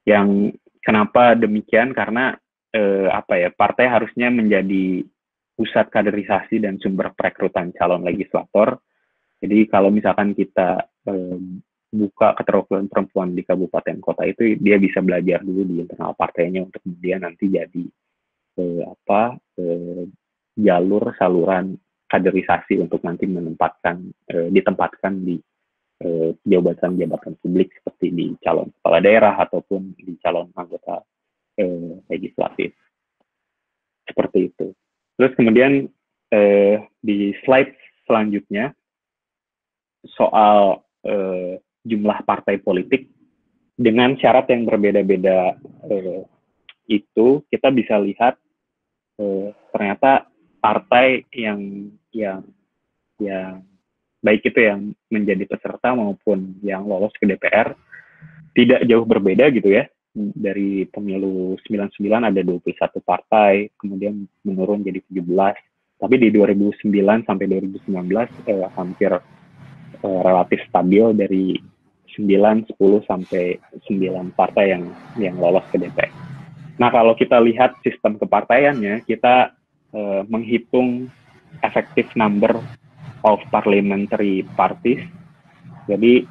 Yang kenapa demikian? Karena partai harusnya menjadi pusat kaderisasi dan sumber perekrutan calon legislator. Jadi kalau misalkan kita buka keterwakilan perempuan di kabupaten kota itu dia bisa belajar dulu di internal partainya untuk kemudian nanti jadi jalur saluran kaderisasi untuk nanti ditempatkan di jabatan-jabatan publik seperti di calon kepala daerah ataupun di calon anggota legislatif seperti itu. Terus kemudian di slide selanjutnya soal jumlah partai politik dengan syarat yang berbeda-beda itu kita bisa lihat ternyata partai yang baik itu yang menjadi peserta maupun yang lolos ke DPR tidak jauh berbeda gitu ya. Dari pemilu 99 ada 21 partai, kemudian menurun jadi 17. Tapi di 2009 sampai 2019 hampir relatif stabil dari 9, 10 sampai 9 partai yang lolos ke DPR. Nah, kalau kita lihat sistem kepartaiannya, kita menghitung effective number of parliamentary parties. Jadi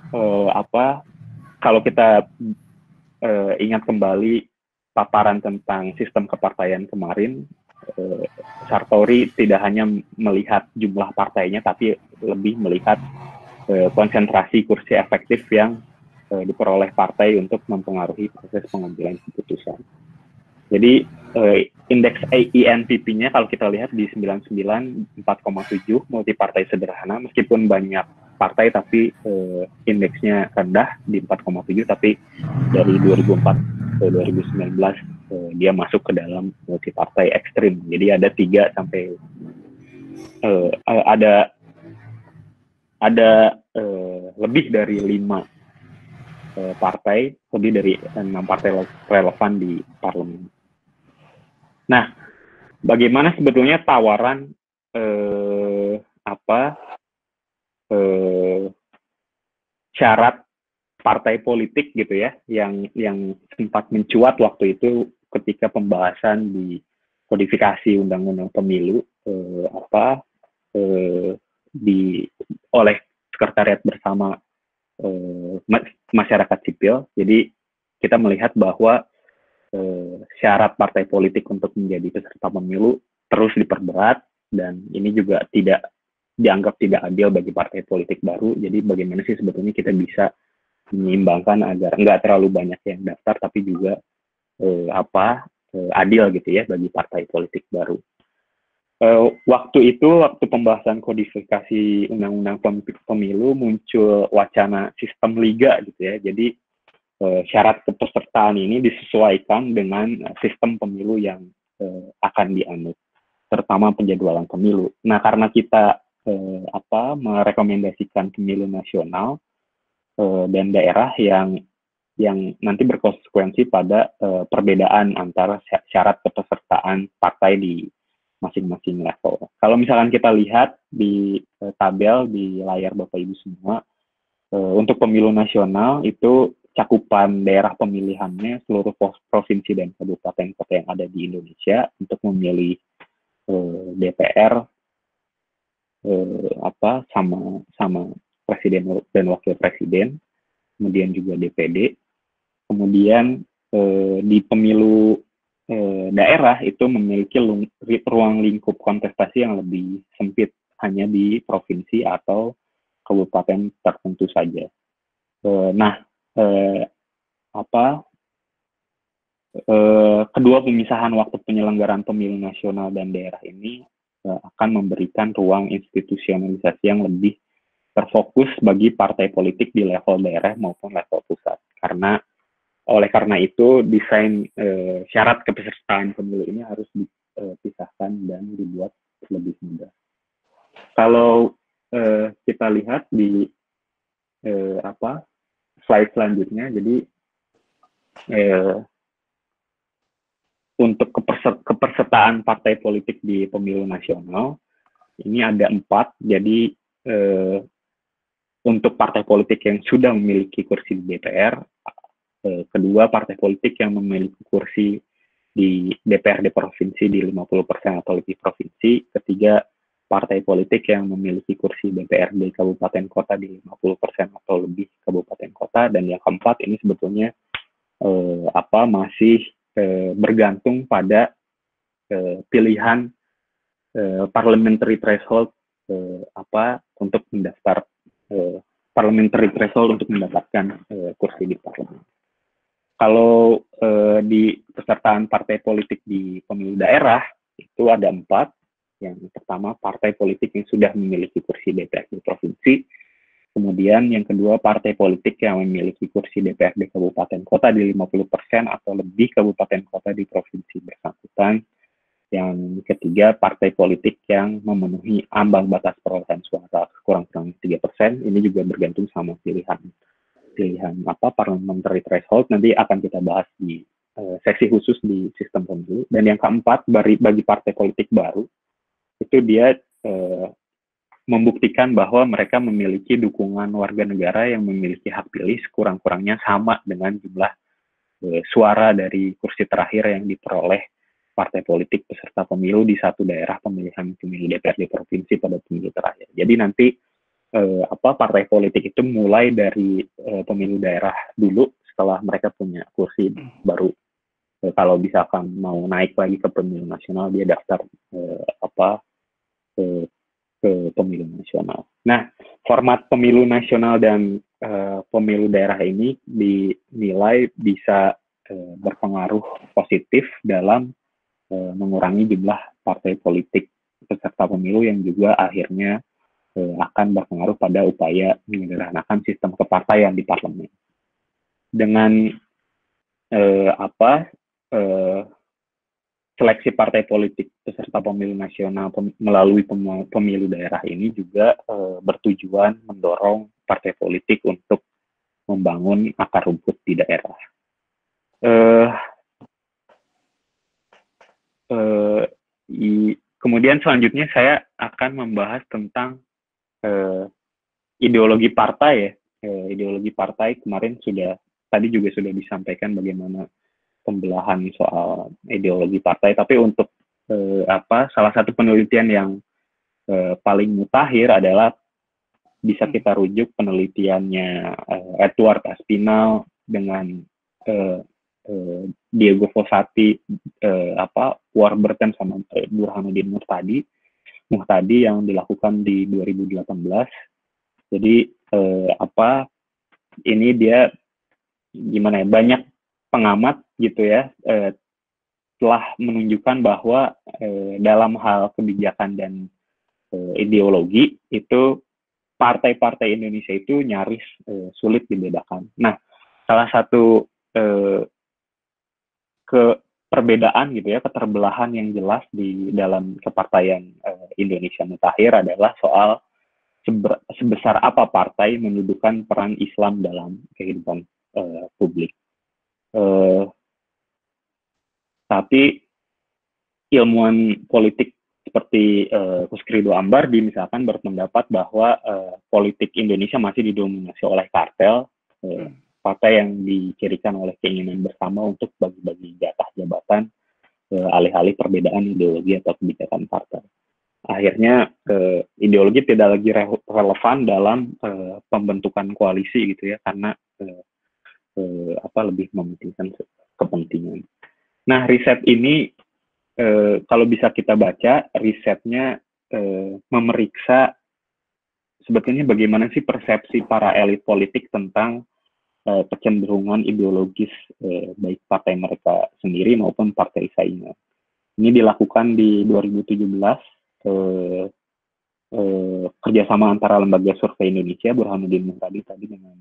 kalau kita ingat kembali paparan tentang sistem kepartaian kemarin, Sartori tidak hanya melihat jumlah partainya, tapi lebih melihat konsentrasi kursi efektif yang diperoleh partai untuk mempengaruhi proses pengambilan keputusan. Jadi indeks INPP-nya kalau kita lihat di 99 4,7 multipartai sederhana, meskipun banyak partai tapi indeksnya rendah di 4,7, tapi dari 2004 ke 2019 dia masuk ke dalam multipartai ekstrim. Jadi ada 3 sampai ada lebih dari 5 partai, lebih dari 6 partai relevan di parlemen. Nah, bagaimana sebetulnya tawaran syarat partai politik gitu ya, yang sempat mencuat waktu itu ketika pembahasan di kodifikasi undang-undang pemilu oleh sekretariat bersama masyarakat sipil. Jadi kita melihat bahwa syarat partai politik untuk menjadi peserta pemilu terus diperberat, dan ini juga dianggap tidak adil bagi partai politik baru. Jadi bagaimana sih sebetulnya kita bisa menyeimbangkan agar nggak terlalu banyak yang daftar, tapi juga adil gitu ya bagi partai politik baru. Waktu pembahasan kodifikasi undang-undang pemilu muncul wacana sistem liga gitu ya. Jadi syarat kepesertaan ini disesuaikan dengan sistem pemilu yang akan dianut, terutama penjadwalan pemilu. Nah, karena kita merekomendasikan pemilu nasional dan daerah yang nanti berkonsekuensi pada perbedaan antara syarat kepesertaan partai di masing-masing level. Kalau misalkan kita lihat di tabel di layar Bapak Ibu semua, untuk pemilu nasional itu cakupan daerah pemilihannya seluruh provinsi dan kabupaten kota yang ada di Indonesia untuk memilih DPR sama presiden dan wakil presiden, kemudian juga DPD. Kemudian di pemilu daerah itu memiliki ruang lingkup kontestasi yang lebih sempit, hanya di provinsi atau kabupaten tertentu saja. Kedua pemisahan waktu penyelenggaraan pemilu nasional dan daerah ini akan memberikan ruang institusionalisasi yang lebih terfokus bagi partai politik di level daerah maupun level pusat. Oleh karena itu, desain syarat kepesertaan pemilu ini harus dipisahkan dan dibuat lebih mudah. Kalau kita lihat di slide selanjutnya, jadi untuk kepesertaan partai politik di pemilu nasional ini ada 4. Jadi untuk partai politik yang sudah memiliki kursi di DPR, kedua partai politik yang memiliki kursi di DPRD provinsi di 50% atau lebih provinsi, ketiga partai politik yang memiliki kursi DPRD kabupaten kota di 50% atau lebih kabupaten kota, dan yang keempat ini sebetulnya masih bergantung pada pilihan parliamentary threshold untuk mendaftar parliamentary threshold untuk mendapatkan kursi di parlemen. Kalau di pesertaan partai politik di pemilu daerah itu ada 4. Yang pertama, partai politik yang sudah memiliki kursi DPRD provinsi. Kemudian yang kedua, partai politik yang memiliki kursi DPRD kabupaten kota di 50% atau lebih kabupaten kota di provinsi bersangkutan. Yang ketiga, partai politik yang memenuhi ambang batas perolehan suara kurang-kurangnya 3%. Ini juga bergantung sama pilihan parliamentary threshold. Nanti akan kita bahas di seksi khusus di sistem pemilu. Dan yang keempat, bagi partai politik baru, itu dia membuktikan bahwa mereka memiliki dukungan warga negara yang memiliki hak pilih kurang-kurangnya sama dengan jumlah suara dari kursi terakhir yang diperoleh partai politik peserta pemilu di satu daerah pemilihan pemilu DPRD provinsi pada pemilu terakhir. Jadi nanti partai politik itu mulai dari pemilu daerah dulu, setelah mereka punya kursi baru. Kalau misalkan mau naik lagi ke pemilu nasional, dia daftar ke pemilu nasional. Nah, format pemilu nasional dan pemilu daerah ini dinilai bisa berpengaruh positif dalam mengurangi jumlah partai politik peserta pemilu yang juga akhirnya akan berpengaruh pada upaya menyederhanakan sistem kepartaian di parlemen. Dengan seleksi partai politik peserta pemilu nasional melalui pemilu daerah ini juga bertujuan mendorong partai politik untuk membangun akar rumput di daerah. Kemudian selanjutnya saya akan membahas tentang ideologi partai ya. Ideologi partai kemarin tadi juga sudah disampaikan bagaimana pembelahan soal ideologi partai, tapi untuk salah satu penelitian yang paling mutakhir adalah bisa kita rujuk penelitiannya Edward Aspinall dengan Diego Fossati, Warburton sama Burhanuddin Muhtadi yang dilakukan di 2018. Jadi ini dia gimana ya, banyak pengamat gitu ya telah menunjukkan bahwa dalam hal kebijakan dan ideologi itu partai-partai Indonesia itu nyaris sulit dibedakan. Nah, salah satu perbedaan gitu ya, keterbelahan yang jelas di dalam kepartaian Indonesia mutakhir adalah soal sebesar apa partai mendudukan peran Islam dalam kehidupan publik. Tapi ilmuwan politik seperti Kusrido Ambardi misalkan berpendapat bahwa politik Indonesia masih didominasi oleh kartel, partai yang dicirikan oleh keinginan bersama untuk bagi-bagi jatah jabatan, alih-alih perbedaan ideologi atau kebijakan partai. Akhirnya ideologi tidak lagi relevan dalam pembentukan koalisi gitu ya, karena lebih mementingkan kepentingan. Nah, riset ini kalau bisa kita baca, risetnya memeriksa sebetulnya bagaimana sih persepsi para elit politik tentang kecenderungan ideologis baik partai mereka sendiri maupun partai saingan. Ini dilakukan di 2017 kerjasama antara lembaga survei Indonesia, Burhanuddin Muhtadi tadi dengan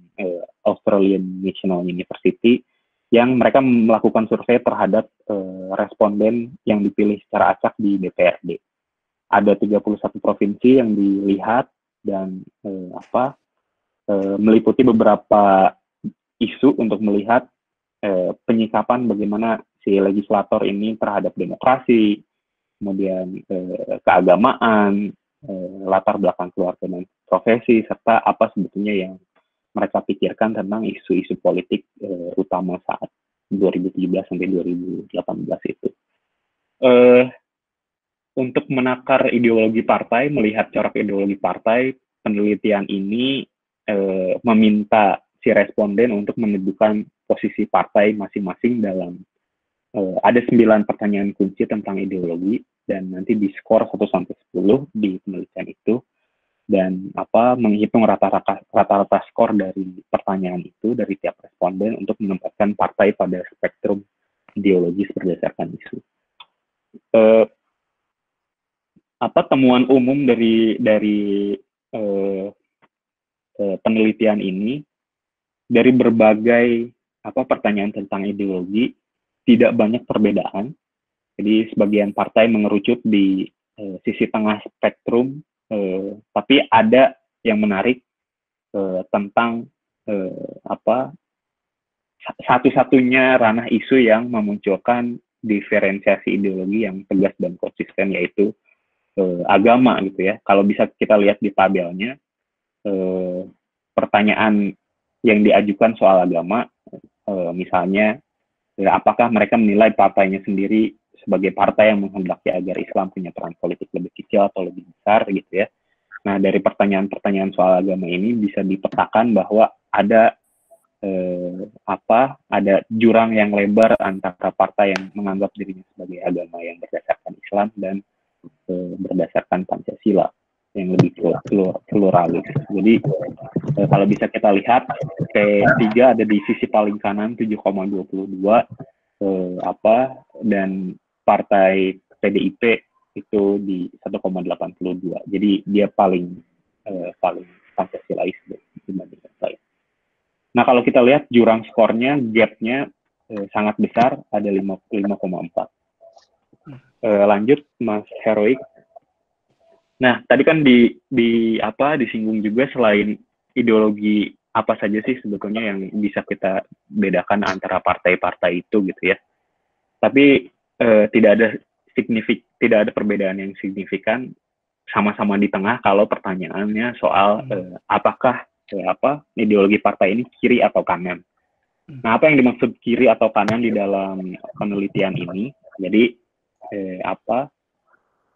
Australian National University, yang mereka melakukan survei terhadap responden yang dipilih secara acak di DPRD. Ada 31 provinsi yang dilihat dan meliputi beberapa isu untuk melihat penyikapan bagaimana si legislator ini terhadap demokrasi, kemudian keagamaan, latar belakang keluarga dan profesi, serta apa sebetulnya yang mereka pikirkan tentang isu-isu politik utama saat 2017 sampai 2018 itu. untuk menakar ideologi partai, melihat corak ideologi partai, penelitian ini meminta si responden untuk menentukan posisi partai masing-masing dalam ada 9 pertanyaan kunci tentang ideologi, dan nanti di skor 1 sampai 10 di penelitian itu, dan menghitung rata-rata skor dari pertanyaan itu dari tiap responden untuk menempatkan partai pada spektrum ideologis berdasarkan isu. Temuan umum dari penelitian ini, dari berbagai pertanyaan tentang ideologi tidak banyak perbedaan. Jadi sebagian partai mengerucut di sisi tengah spektrum, tapi ada yang menarik tentang satu-satunya ranah isu yang memunculkan diferensiasi ideologi yang tegas dan konsisten, yaitu agama gitu ya. Kalau bisa kita lihat di tabelnya, pertanyaan yang diajukan soal agama, misalnya apakah mereka menilai partainya sendiri sebagai partai yang menghendaki agar Islam punya peran politik lebih kecil atau lebih besar gitu ya. Nah, dari pertanyaan-pertanyaan soal agama ini bisa dipetakan bahwa ada ada jurang yang lebar antara partai yang menganggap dirinya sebagai agama yang berdasarkan Islam dan berdasarkan Pancasila yang lebih pluralis. Jadi kalau bisa kita lihat, P3 ada di sisi paling kanan 7,22, dan partai PDIP itu di 1,82. Jadi dia paling Pancasilais dibandingkan saya. Nah, kalau kita lihat jurang skornya, gapnya sangat besar, ada 5,4. Lanjut, Mas Heroik. Nah, tadi kan disinggung juga, selain ideologi apa saja sih sebetulnya yang bisa kita bedakan antara partai-partai itu gitu ya. Tapi tidak ada perbedaan yang signifikan, sama-sama di tengah kalau pertanyaannya soal apakah ideologi partai ini kiri atau kanan. Nah, apa yang dimaksud kiri atau kanan di dalam penelitian ini? Jadi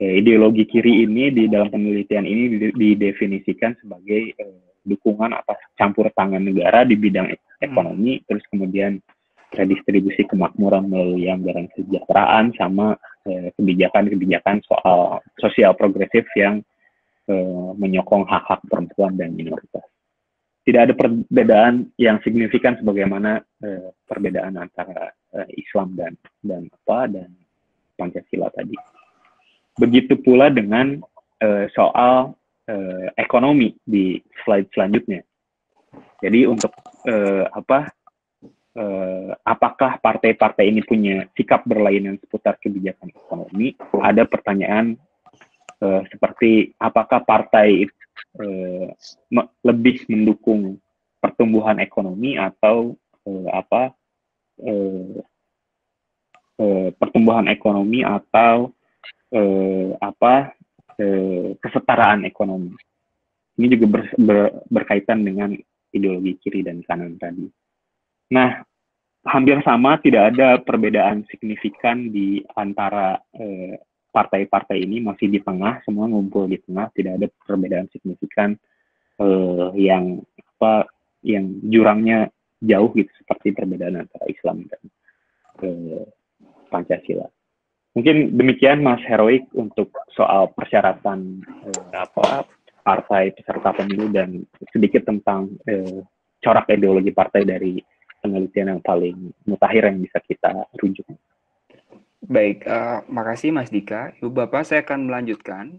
ideologi kiri ini di dalam penelitian ini didefinisikan sebagai dukungan atas campur tangan negara di bidang ekonomi, terus kemudian redistribusi kemakmuran melalui anggaran kesejahteraan, sama kebijakan-kebijakan soal sosial progresif yang menyokong hak-hak perempuan dan minoritas. Tidak ada perbedaan yang signifikan sebagaimana perbedaan antara Islam dan Pancasila tadi. Begitu pula dengan soal ekonomi di slide selanjutnya. Jadi untuk apakah partai-partai ini punya sikap berlainan seputar kebijakan ekonomi, ada pertanyaan seperti apakah partai lebih mendukung pertumbuhan ekonomi atau pertumbuhan ekonomi atau kesetaraan ekonomi. Ini juga berkaitan dengan ideologi kiri dan kanan tadi. Nah, hampir sama, tidak ada perbedaan signifikan di antara partai-partai ini, masih di tengah, semua ngumpul di tengah, tidak ada perbedaan signifikan yang jurangnya jauh gitu, seperti perbedaan antara Islam dan Pancasila. Mungkin demikian Mas Heroik untuk soal persyaratan partai peserta pemilu, dan sedikit tentang corak ideologi partai dari penelitian yang paling mutakhir yang bisa kita rujuk. Baik, makasih Mas Dika. Ibu Bapak, saya akan melanjutkan.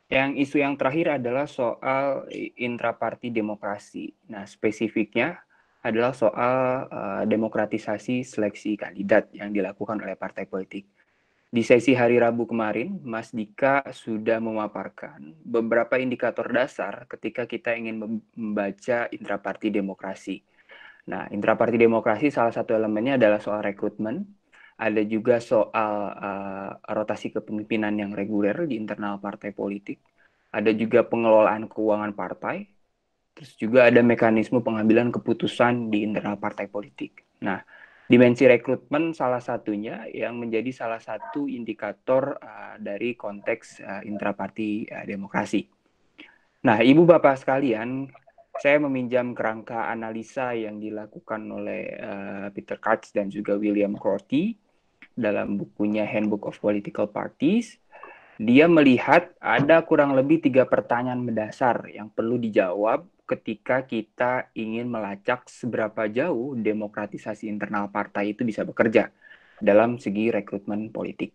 Isu yang terakhir adalah soal intraparti demokrasi. Nah, spesifiknya adalah soal demokratisasi seleksi kandidat yang dilakukan oleh partai politik. Di sesi hari Rabu kemarin, Mas Dika sudah memaparkan beberapa indikator dasar ketika kita ingin membaca intraparti demokrasi. Nah, intraparti demokrasi salah satu elemennya adalah soal rekrutmen, ada juga soal rotasi kepemimpinan yang reguler di internal partai politik, ada juga pengelolaan keuangan partai, terus juga ada mekanisme pengambilan keputusan di internal partai politik. Nah, Dimensi rekrutmen salah satunya yang menjadi salah satu indikator dari konteks intraparti demokrasi. Nah, Ibu Bapak sekalian, saya meminjam kerangka analisa yang dilakukan oleh Peter Katz dan juga William Crotty dalam bukunya Handbook of Political Parties. Dia melihat ada kurang lebih 3 pertanyaan mendasar yang perlu dijawab ketika kita ingin melacak seberapa jauh demokratisasi internal partai itu bisa bekerja dalam segi rekrutmen politik.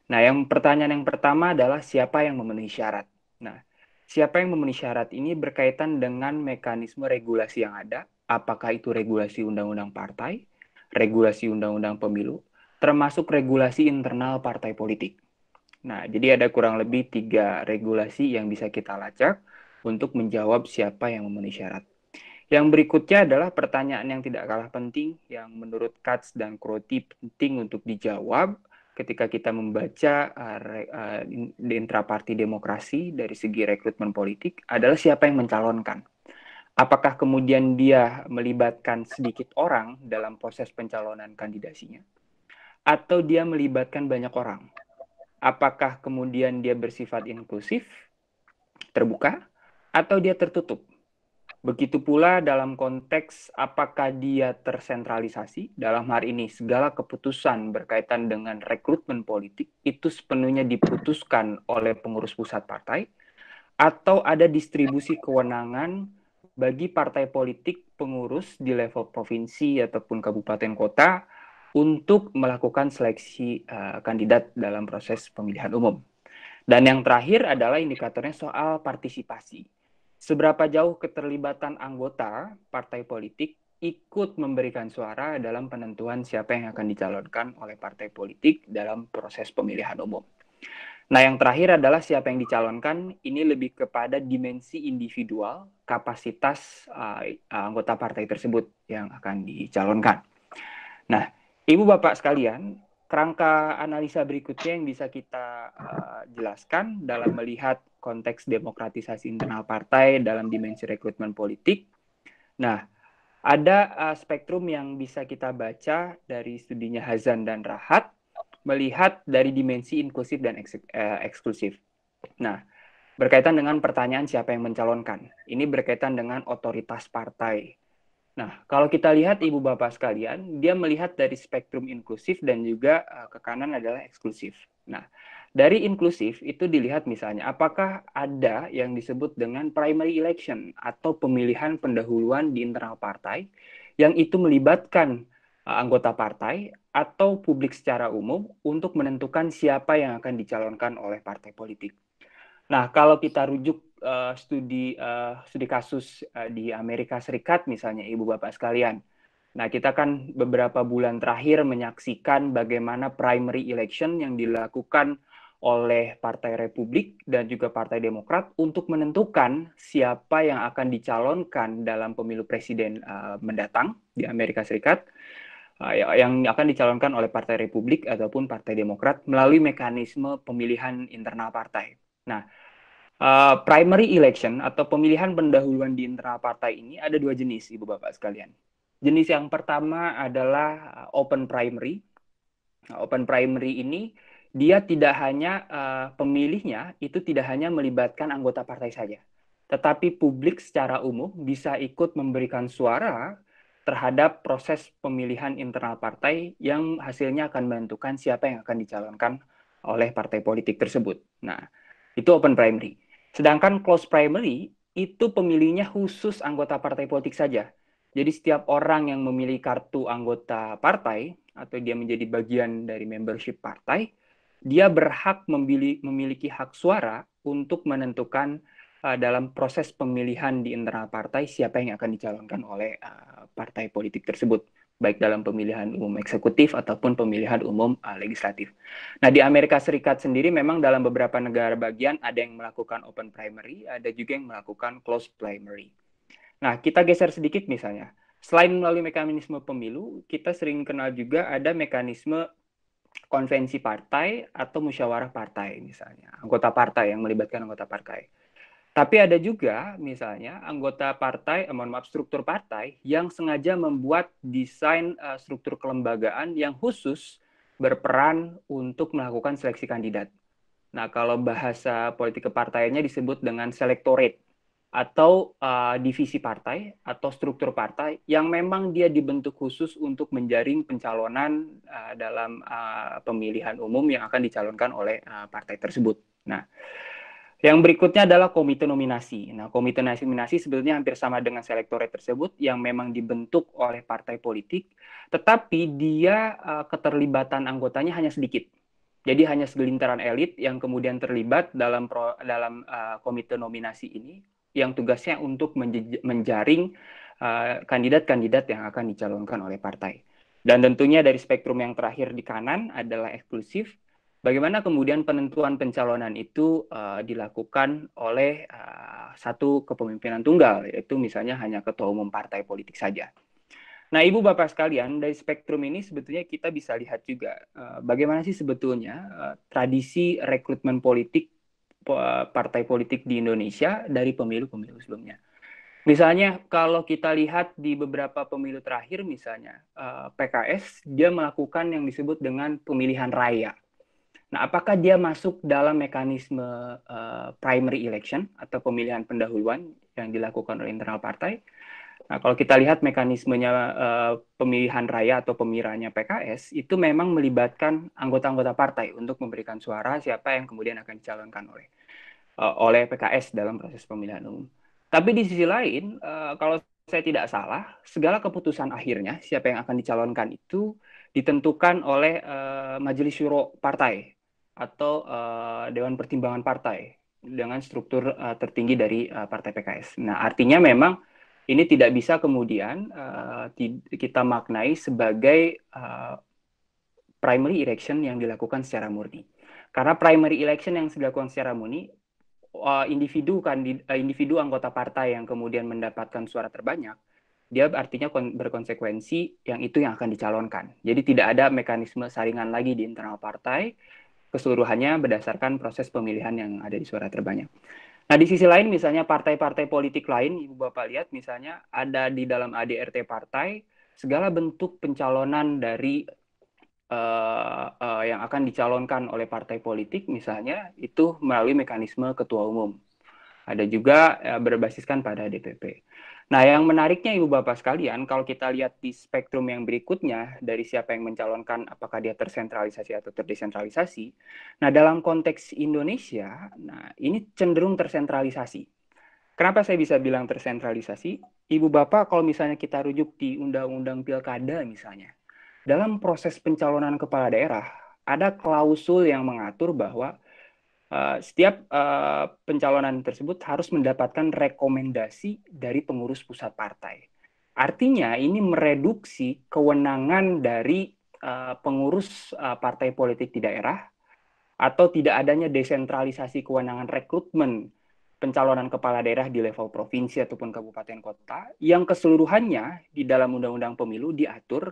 Nah, pertanyaan yang pertama adalah siapa yang memenuhi syarat. Nah, siapa yang memenuhi syarat ini berkaitan dengan mekanisme regulasi yang ada, apakah itu regulasi undang-undang partai, regulasi undang-undang pemilu, termasuk regulasi internal partai politik. Nah, jadi ada kurang lebih 3 regulasi yang bisa kita lacak untuk menjawab siapa yang memenuhi syarat. Yang berikutnya adalah pertanyaan yang tidak kalah penting, yang menurut Katz dan Crotty penting untuk dijawab ketika kita membaca intraparti demokrasi dari segi rekrutmen politik, adalah siapa yang mencalonkan. Apakah kemudian dia melibatkan sedikit orang dalam proses pencalonan kandidasinya, atau dia melibatkan banyak orang? Apakah kemudian dia bersifat inklusif, terbuka, atau dia tertutup? Begitu pula dalam konteks apakah dia tersentralisasi, dalam hal ini segala keputusan berkaitan dengan rekrutmen politik itu sepenuhnya diputuskan oleh pengurus pusat partai, atau ada distribusi kewenangan bagi partai politik pengurus di level provinsi ataupun kabupaten kota untuk melakukan seleksi kandidat dalam proses pemilihan umum. Dan yang terakhir adalah indikatornya soal partisipasi. Seberapa jauh keterlibatan anggota partai politik ikut memberikan suara dalam penentuan siapa yang akan dicalonkan oleh partai politik dalam proses pemilihan umum. Nah, yang terakhir adalah siapa yang dicalonkan, ini lebih kepada dimensi individual, kapasitas anggota partai tersebut yang akan dicalonkan. Nah, Ibu Bapak sekalian, kerangka analisa berikutnya yang bisa kita jelaskan dalam melihat konteks demokratisasi internal partai dalam dimensi rekrutmen politik. Nah, ada spektrum yang bisa kita baca dari studinya Hazan dan Rahat, melihat dari dimensi inklusif dan eksklusif. Nah, berkaitan dengan pertanyaan siapa yang mencalonkan. Ini berkaitan dengan otoritas partai. Nah, kalau kita lihat Ibu Bapak sekalian, dia melihat dari spektrum inklusif dan juga ke kanan adalah eksklusif. Nah, dari inklusif itu dilihat misalnya apakah ada yang disebut dengan primary election atau pemilihan pendahuluan di internal partai yang itu melibatkan anggota partai atau publik secara umum untuk menentukan siapa yang akan dicalonkan oleh partai politik. Nah, kalau kita rujuk studi kasus di Amerika Serikat misalnya, Ibu Bapak sekalian. Nah, kita kan beberapa bulan terakhir menyaksikan bagaimana primary election yang dilakukan oleh Partai Republik dan juga Partai Demokrat untuk menentukan siapa yang akan dicalonkan dalam pemilu presiden mendatang di Amerika Serikat. Yang akan dicalonkan oleh Partai Republik ataupun Partai Demokrat melalui mekanisme pemilihan internal partai. Nah, primary election atau pemilihan pendahuluan di internal partai ini ada 2 jenis, Ibu Bapak sekalian. Jenis yang pertama adalah open primary. Nah, open primary ini dia tidak hanya pemilihnya itu tidak hanya melibatkan anggota partai saja, tetapi publik secara umum bisa ikut memberikan suara terhadap proses pemilihan internal partai yang hasilnya akan menentukan siapa yang akan dicalonkan oleh partai politik tersebut. Nah, itu open primary. Sedangkan closed primary itu pemilihnya khusus anggota partai politik saja. Jadi setiap orang yang memilih kartu anggota partai atau dia menjadi bagian dari membership partai, dia berhak memiliki hak suara untuk menentukan dalam proses pemilihan di internal partai siapa yang akan dicalonkan oleh partai politik tersebut, baik dalam pemilihan umum eksekutif ataupun pemilihan umum legislatif. Nah, di Amerika Serikat sendiri memang dalam beberapa negara bagian ada yang melakukan open primary, ada juga yang melakukan closed primary. Nah, kita geser sedikit misalnya. Selain melalui mekanisme pemilu, kita sering kenal juga ada mekanisme konvensi partai atau musyawarah partai misalnya. Anggota partai yang melibatkan anggota partai. Tapi ada juga misalnya anggota partai, mohon maaf, struktur partai yang sengaja membuat desain struktur kelembagaan yang khusus berperan untuk melakukan seleksi kandidat. Nah, kalau bahasa politik kepartaiannya disebut dengan selectorate atau divisi partai atau struktur partai yang memang dia dibentuk khusus untuk menjaring pencalonan dalam pemilihan umum yang akan dicalonkan oleh partai tersebut. Nah, yang berikutnya adalah komite nominasi. Nah, komite nominasi sebetulnya hampir sama dengan selektorat tersebut yang memang dibentuk oleh partai politik, tetapi dia keterlibatan anggotanya hanya sedikit. Jadi hanya segelintaran elit yang kemudian terlibat dalam komite nominasi ini, yang tugasnya untuk menjaring kandidat-kandidat yang akan dicalonkan oleh partai. Dan tentunya dari spektrum yang terakhir di kanan adalah eksklusif. Bagaimana kemudian penentuan pencalonan itu dilakukan oleh satu kepemimpinan tunggal, yaitu misalnya hanya ketua umum partai politik saja. Nah, Ibu Bapak sekalian, dari spektrum ini sebetulnya kita bisa lihat juga bagaimana sih sebetulnya tradisi rekrutmen politik partai politik di Indonesia dari pemilu-pemilu sebelumnya. Misalnya kalau kita lihat di beberapa pemilu terakhir, misalnya PKS, dia melakukan yang disebut dengan pemilihan raya. Nah, apakah dia masuk dalam mekanisme primary election atau pemilihan pendahuluan yang dilakukan oleh internal partai? Nah, kalau kita lihat mekanismenya pemilihan raya atau pemiranya PKS, itu memang melibatkan anggota-anggota partai untuk memberikan suara siapa yang kemudian akan dicalonkan oleh PKS dalam proses pemilihan umum. Tapi di sisi lain, kalau saya tidak salah, segala keputusan akhirnya siapa yang akan dicalonkan itu ditentukan oleh Majelis Syuro Partai atau Dewan Pertimbangan Partai dengan struktur tertinggi dari Partai PKS. Nah, artinya memang ini tidak bisa kemudian kita maknai sebagai primary election yang dilakukan secara murni. Karena primary election yang dilakukan secara murni, individu anggota partai yang kemudian mendapatkan suara terbanyak, dia artinya berkonsekuensi yang itu yang akan dicalonkan. Jadi tidak ada mekanisme saringan lagi di internal partai, keseluruhannya berdasarkan proses pemilihan yang ada di suara terbanyak. Nah, di sisi lain misalnya partai-partai politik lain, Ibu Bapak lihat misalnya ada di dalam ADRT partai, segala bentuk pencalonan dari yang akan dicalonkan oleh partai politik misalnya itu melalui mekanisme ketua umum. Ada juga berbasiskan pada DPP. Nah, yang menariknya Ibu Bapak sekalian, kalau kita lihat di spektrum yang berikutnya dari siapa yang mencalonkan, apakah dia tersentralisasi atau terdesentralisasi. Nah, dalam konteks Indonesia, nah ini cenderung tersentralisasi. Kenapa saya bisa bilang tersentralisasi? Ibu Bapak, kalau misalnya kita rujuk di Undang-Undang Pilkada misalnya, dalam proses pencalonan kepala daerah, ada klausul yang mengatur bahwa setiap pencalonan tersebut harus mendapatkan rekomendasi dari pengurus pusat partai. Artinya ini mereduksi kewenangan dari pengurus partai politik di daerah atau tidak adanya desentralisasi kewenangan rekrutmen pencalonan kepala daerah di level provinsi ataupun kabupaten kota yang keseluruhannya di dalam Undang-Undang Pemilu diatur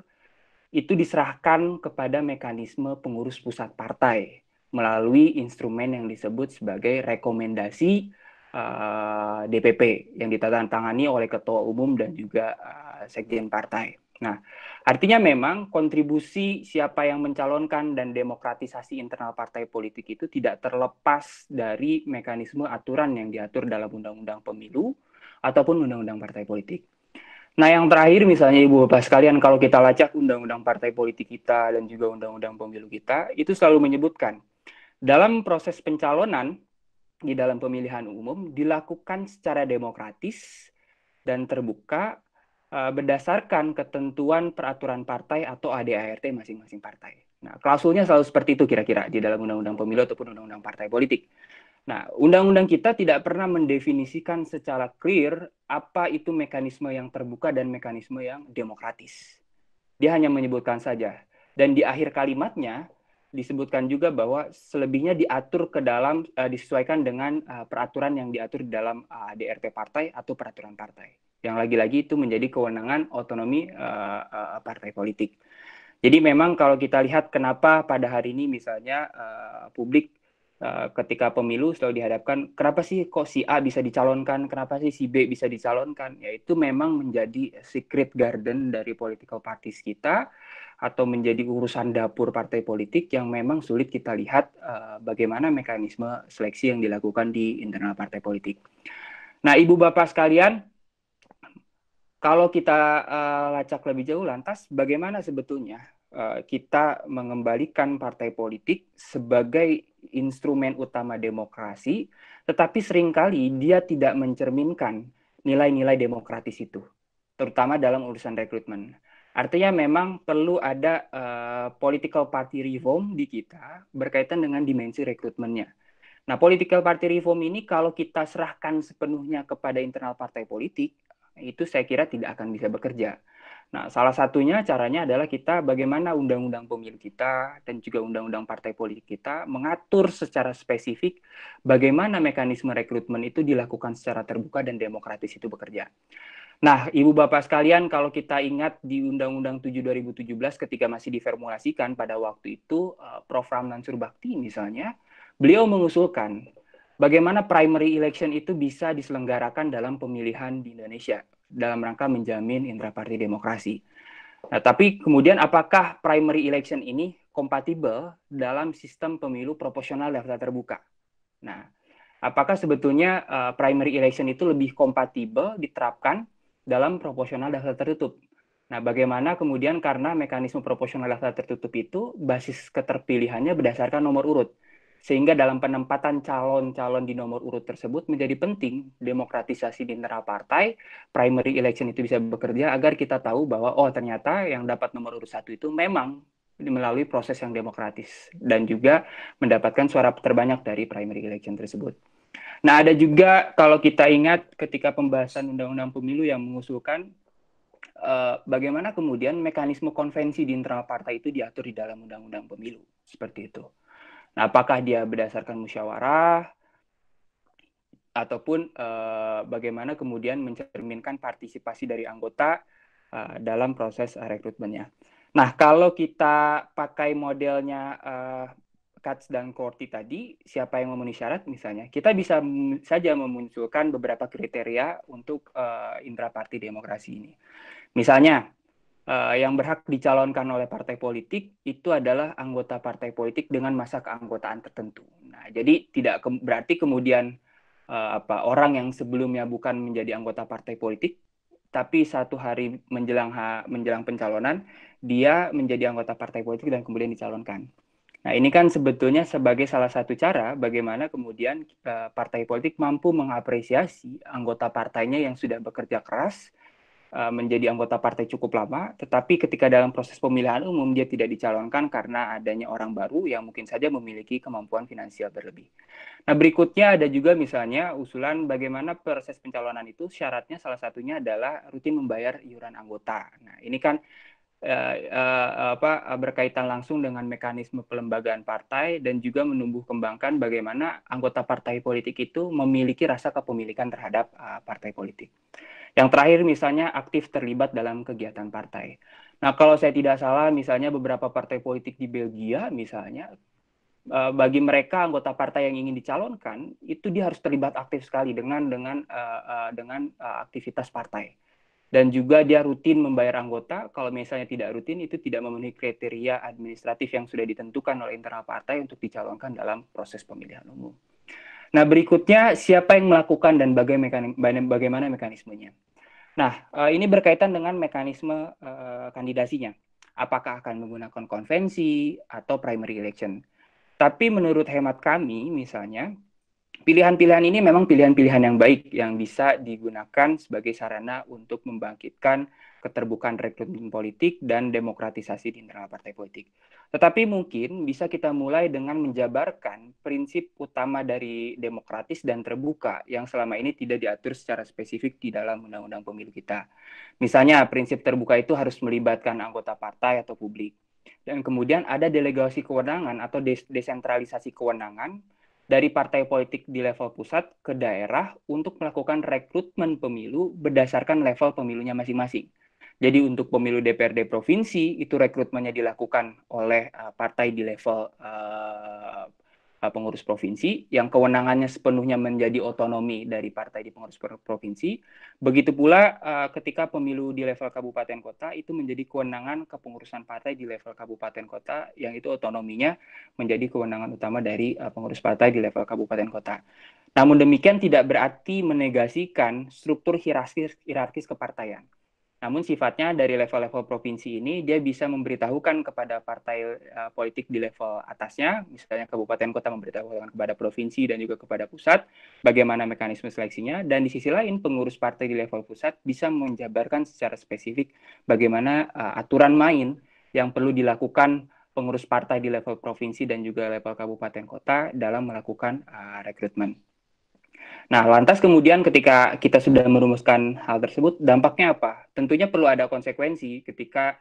itu diserahkan kepada mekanisme pengurus pusat partai melalui instrumen yang disebut sebagai rekomendasi DPP yang ditandatangani oleh ketua umum dan juga sekjen partai. Nah, artinya memang kontribusi siapa yang mencalonkan dan demokratisasi internal partai politik itu tidak terlepas dari mekanisme aturan yang diatur dalam Undang-Undang Pemilu ataupun Undang-Undang Partai Politik. Nah, yang terakhir misalnya Ibu Bapak sekalian, kalau kita lacak Undang-Undang Partai Politik kita dan juga Undang-Undang Pemilu kita, itu selalu menyebutkan dalam proses pencalonan di dalam pemilihan umum dilakukan secara demokratis dan terbuka berdasarkan ketentuan peraturan partai atau ADART masing-masing partai. Nah, klausulnya selalu seperti itu kira-kira di dalam Undang-Undang Pemilu ataupun Undang-Undang Partai Politik. Nah, undang-undang kita tidak pernah mendefinisikan secara clear apa itu mekanisme yang terbuka dan mekanisme yang demokratis. Dia hanya menyebutkan saja. Dan di akhir kalimatnya disebutkan juga bahwa selebihnya diatur ke dalam, disesuaikan dengan peraturan yang diatur di dalam DRT partai atau peraturan partai. Yang lagi-lagi itu menjadi kewenangan otonomi partai politik. Jadi memang kalau kita lihat kenapa pada hari ini misalnya publik ketika pemilu selalu dihadapkan, kenapa sih kok si A bisa dicalonkan, kenapa sih si B bisa dicalonkan? Ya itu memang menjadi secret garden dari political parties kita, atau menjadi urusan dapur partai politik yang memang sulit kita lihat bagaimana mekanisme seleksi yang dilakukan di internal partai politik. Nah, Ibu Bapak sekalian, kalau kita lacak lebih jauh lantas, bagaimana sebetulnya kita mengembalikan partai politik sebagai instrumen utama demokrasi, tetapi seringkali dia tidak mencerminkan nilai-nilai demokratis itu, terutama dalam urusan rekrutmen. Artinya memang perlu ada political party reform di kita berkaitan dengan dimensi rekrutmennya. Nah, political party reform ini kalau kita serahkan sepenuhnya kepada internal partai politik, itu saya kira tidak akan bisa bekerja. Nah, salah satunya caranya adalah kita bagaimana undang-undang pemilu kita dan juga undang-undang partai politik kita mengatur secara spesifik bagaimana mekanisme rekrutmen itu dilakukan secara terbuka dan demokratis itu bekerja. Nah, Ibu Bapak sekalian, kalau kita ingat di Undang-Undang 7 2017 ketika masih diformulasikan pada waktu itu, Prof. Ramlan Surbakti misalnya, beliau mengusulkan bagaimana primary election itu bisa diselenggarakan dalam pemilihan di Indonesia dalam rangka menjamin intraparti demokrasi. Nah, tapi kemudian apakah primary election ini kompatibel dalam sistem pemilu proporsional daftar terbuka? Nah, apakah sebetulnya primary election itu lebih kompatibel diterapkan dalam proporsional daftar tertutup? Nah, bagaimana kemudian karena mekanisme proporsional daftar tertutup itu basis keterpilihannya berdasarkan nomor urut, sehingga dalam penempatan calon-calon di nomor urut tersebut menjadi penting demokratisasi di internal partai, primary election itu bisa bekerja agar kita tahu bahwa oh ternyata yang dapat nomor urut 1 itu memang melalui proses yang demokratis dan juga mendapatkan suara terbanyak dari primary election tersebut. Nah, ada juga kalau kita ingat ketika pembahasan Undang-Undang Pemilu yang mengusulkan bagaimana kemudian mekanisme konvensi di internal partai itu diatur di dalam Undang-Undang Pemilu, seperti itu. Nah, apakah dia berdasarkan musyawarah ataupun bagaimana kemudian mencerminkan partisipasi dari anggota dalam proses rekrutmennya. Nah, kalau kita pakai modelnya Katz dan Corti tadi, siapa yang memenuhi syarat misalnya, kita bisa saja memunculkan beberapa kriteria untuk intraparti demokrasi ini. Misalnya, yang berhak dicalonkan oleh partai politik itu adalah anggota partai politik dengan masa keanggotaan tertentu. Nah, jadi tidak berarti kemudian orang yang sebelumnya bukan menjadi anggota partai politik, tapi satu hari menjelang pencalonan dia menjadi anggota partai politik dan kemudian dicalonkan. Nah, ini kan sebetulnya sebagai salah satu cara bagaimana kemudian partai politik mampu mengapresiasi anggota partainya yang sudah bekerja keras menjadi anggota partai cukup lama, tetapi ketika dalam proses pemilihan umum dia tidak dicalonkan karena adanya orang baru yang mungkin saja memiliki kemampuan finansial berlebih. Nah, berikutnya ada juga misalnya usulan bagaimana proses pencalonan itu syaratnya salah satunya adalah rutin membayar iuran anggota. Nah, ini kan berkaitan langsung dengan mekanisme pelembagaan partai dan juga menumbuh kembangkan bagaimana anggota partai politik itu memiliki rasa kepemilikan terhadap partai politik. Yang terakhir misalnya aktif terlibat dalam kegiatan partai. Nah, kalau saya tidak salah misalnya beberapa partai politik di Belgia misalnya, bagi mereka anggota partai yang ingin dicalonkan itu dia harus terlibat aktif sekali dengan aktivitas partai. Dan juga dia rutin membayar anggota, kalau misalnya tidak rutin itu tidak memenuhi kriteria administratif yang sudah ditentukan oleh internal partai untuk dicalonkan dalam proses pemilihan umum. Nah, berikutnya siapa yang melakukan dan bagaimana mekanismenya. Nah, ini berkaitan dengan mekanisme kandidasinya. Apakah akan menggunakan konvensi atau primary election. Tapi menurut hemat kami, misalnya, pilihan-pilihan ini memang pilihan-pilihan yang baik yang bisa digunakan sebagai sarana untuk membangkitkan keterbukaan rekrutmen politik dan demokratisasi di internal partai politik. Tetapi mungkin bisa kita mulai dengan menjabarkan prinsip utama dari demokratis dan terbuka yang selama ini tidak diatur secara spesifik di dalam undang-undang pemilu kita. Misalnya, prinsip terbuka itu harus melibatkan anggota partai atau publik. Dan kemudian ada delegasi kewenangan atau desentralisasi kewenangan dari partai politik di level pusat ke daerah untuk melakukan rekrutmen pemilu berdasarkan level pemilunya masing-masing. Jadi untuk pemilu DPRD provinsi itu rekrutmennya dilakukan oleh partai di level pengurus provinsi yang kewenangannya sepenuhnya menjadi otonomi dari partai di pengurus provinsi. Begitu pula ketika pemilu di level kabupaten kota itu menjadi kewenangan kepengurusan partai di level kabupaten kota yang itu otonominya menjadi kewenangan utama dari pengurus partai di level kabupaten kota. Namun demikian tidak berarti menegasikan struktur hierarkis kepartaian. Namun sifatnya dari level-level provinsi ini dia bisa memberitahukan kepada partai politik di level atasnya, misalnya kabupaten kota memberitahukan kepada provinsi dan juga kepada pusat bagaimana mekanisme seleksinya, dan di sisi lain pengurus partai di level pusat bisa menjabarkan secara spesifik bagaimana aturan main yang perlu dilakukan pengurus partai di level provinsi dan juga level kabupaten kota dalam melakukan rekrutmen. Nah, lantas kemudian ketika kita sudah merumuskan hal tersebut, dampaknya apa? Tentunya perlu ada konsekuensi ketika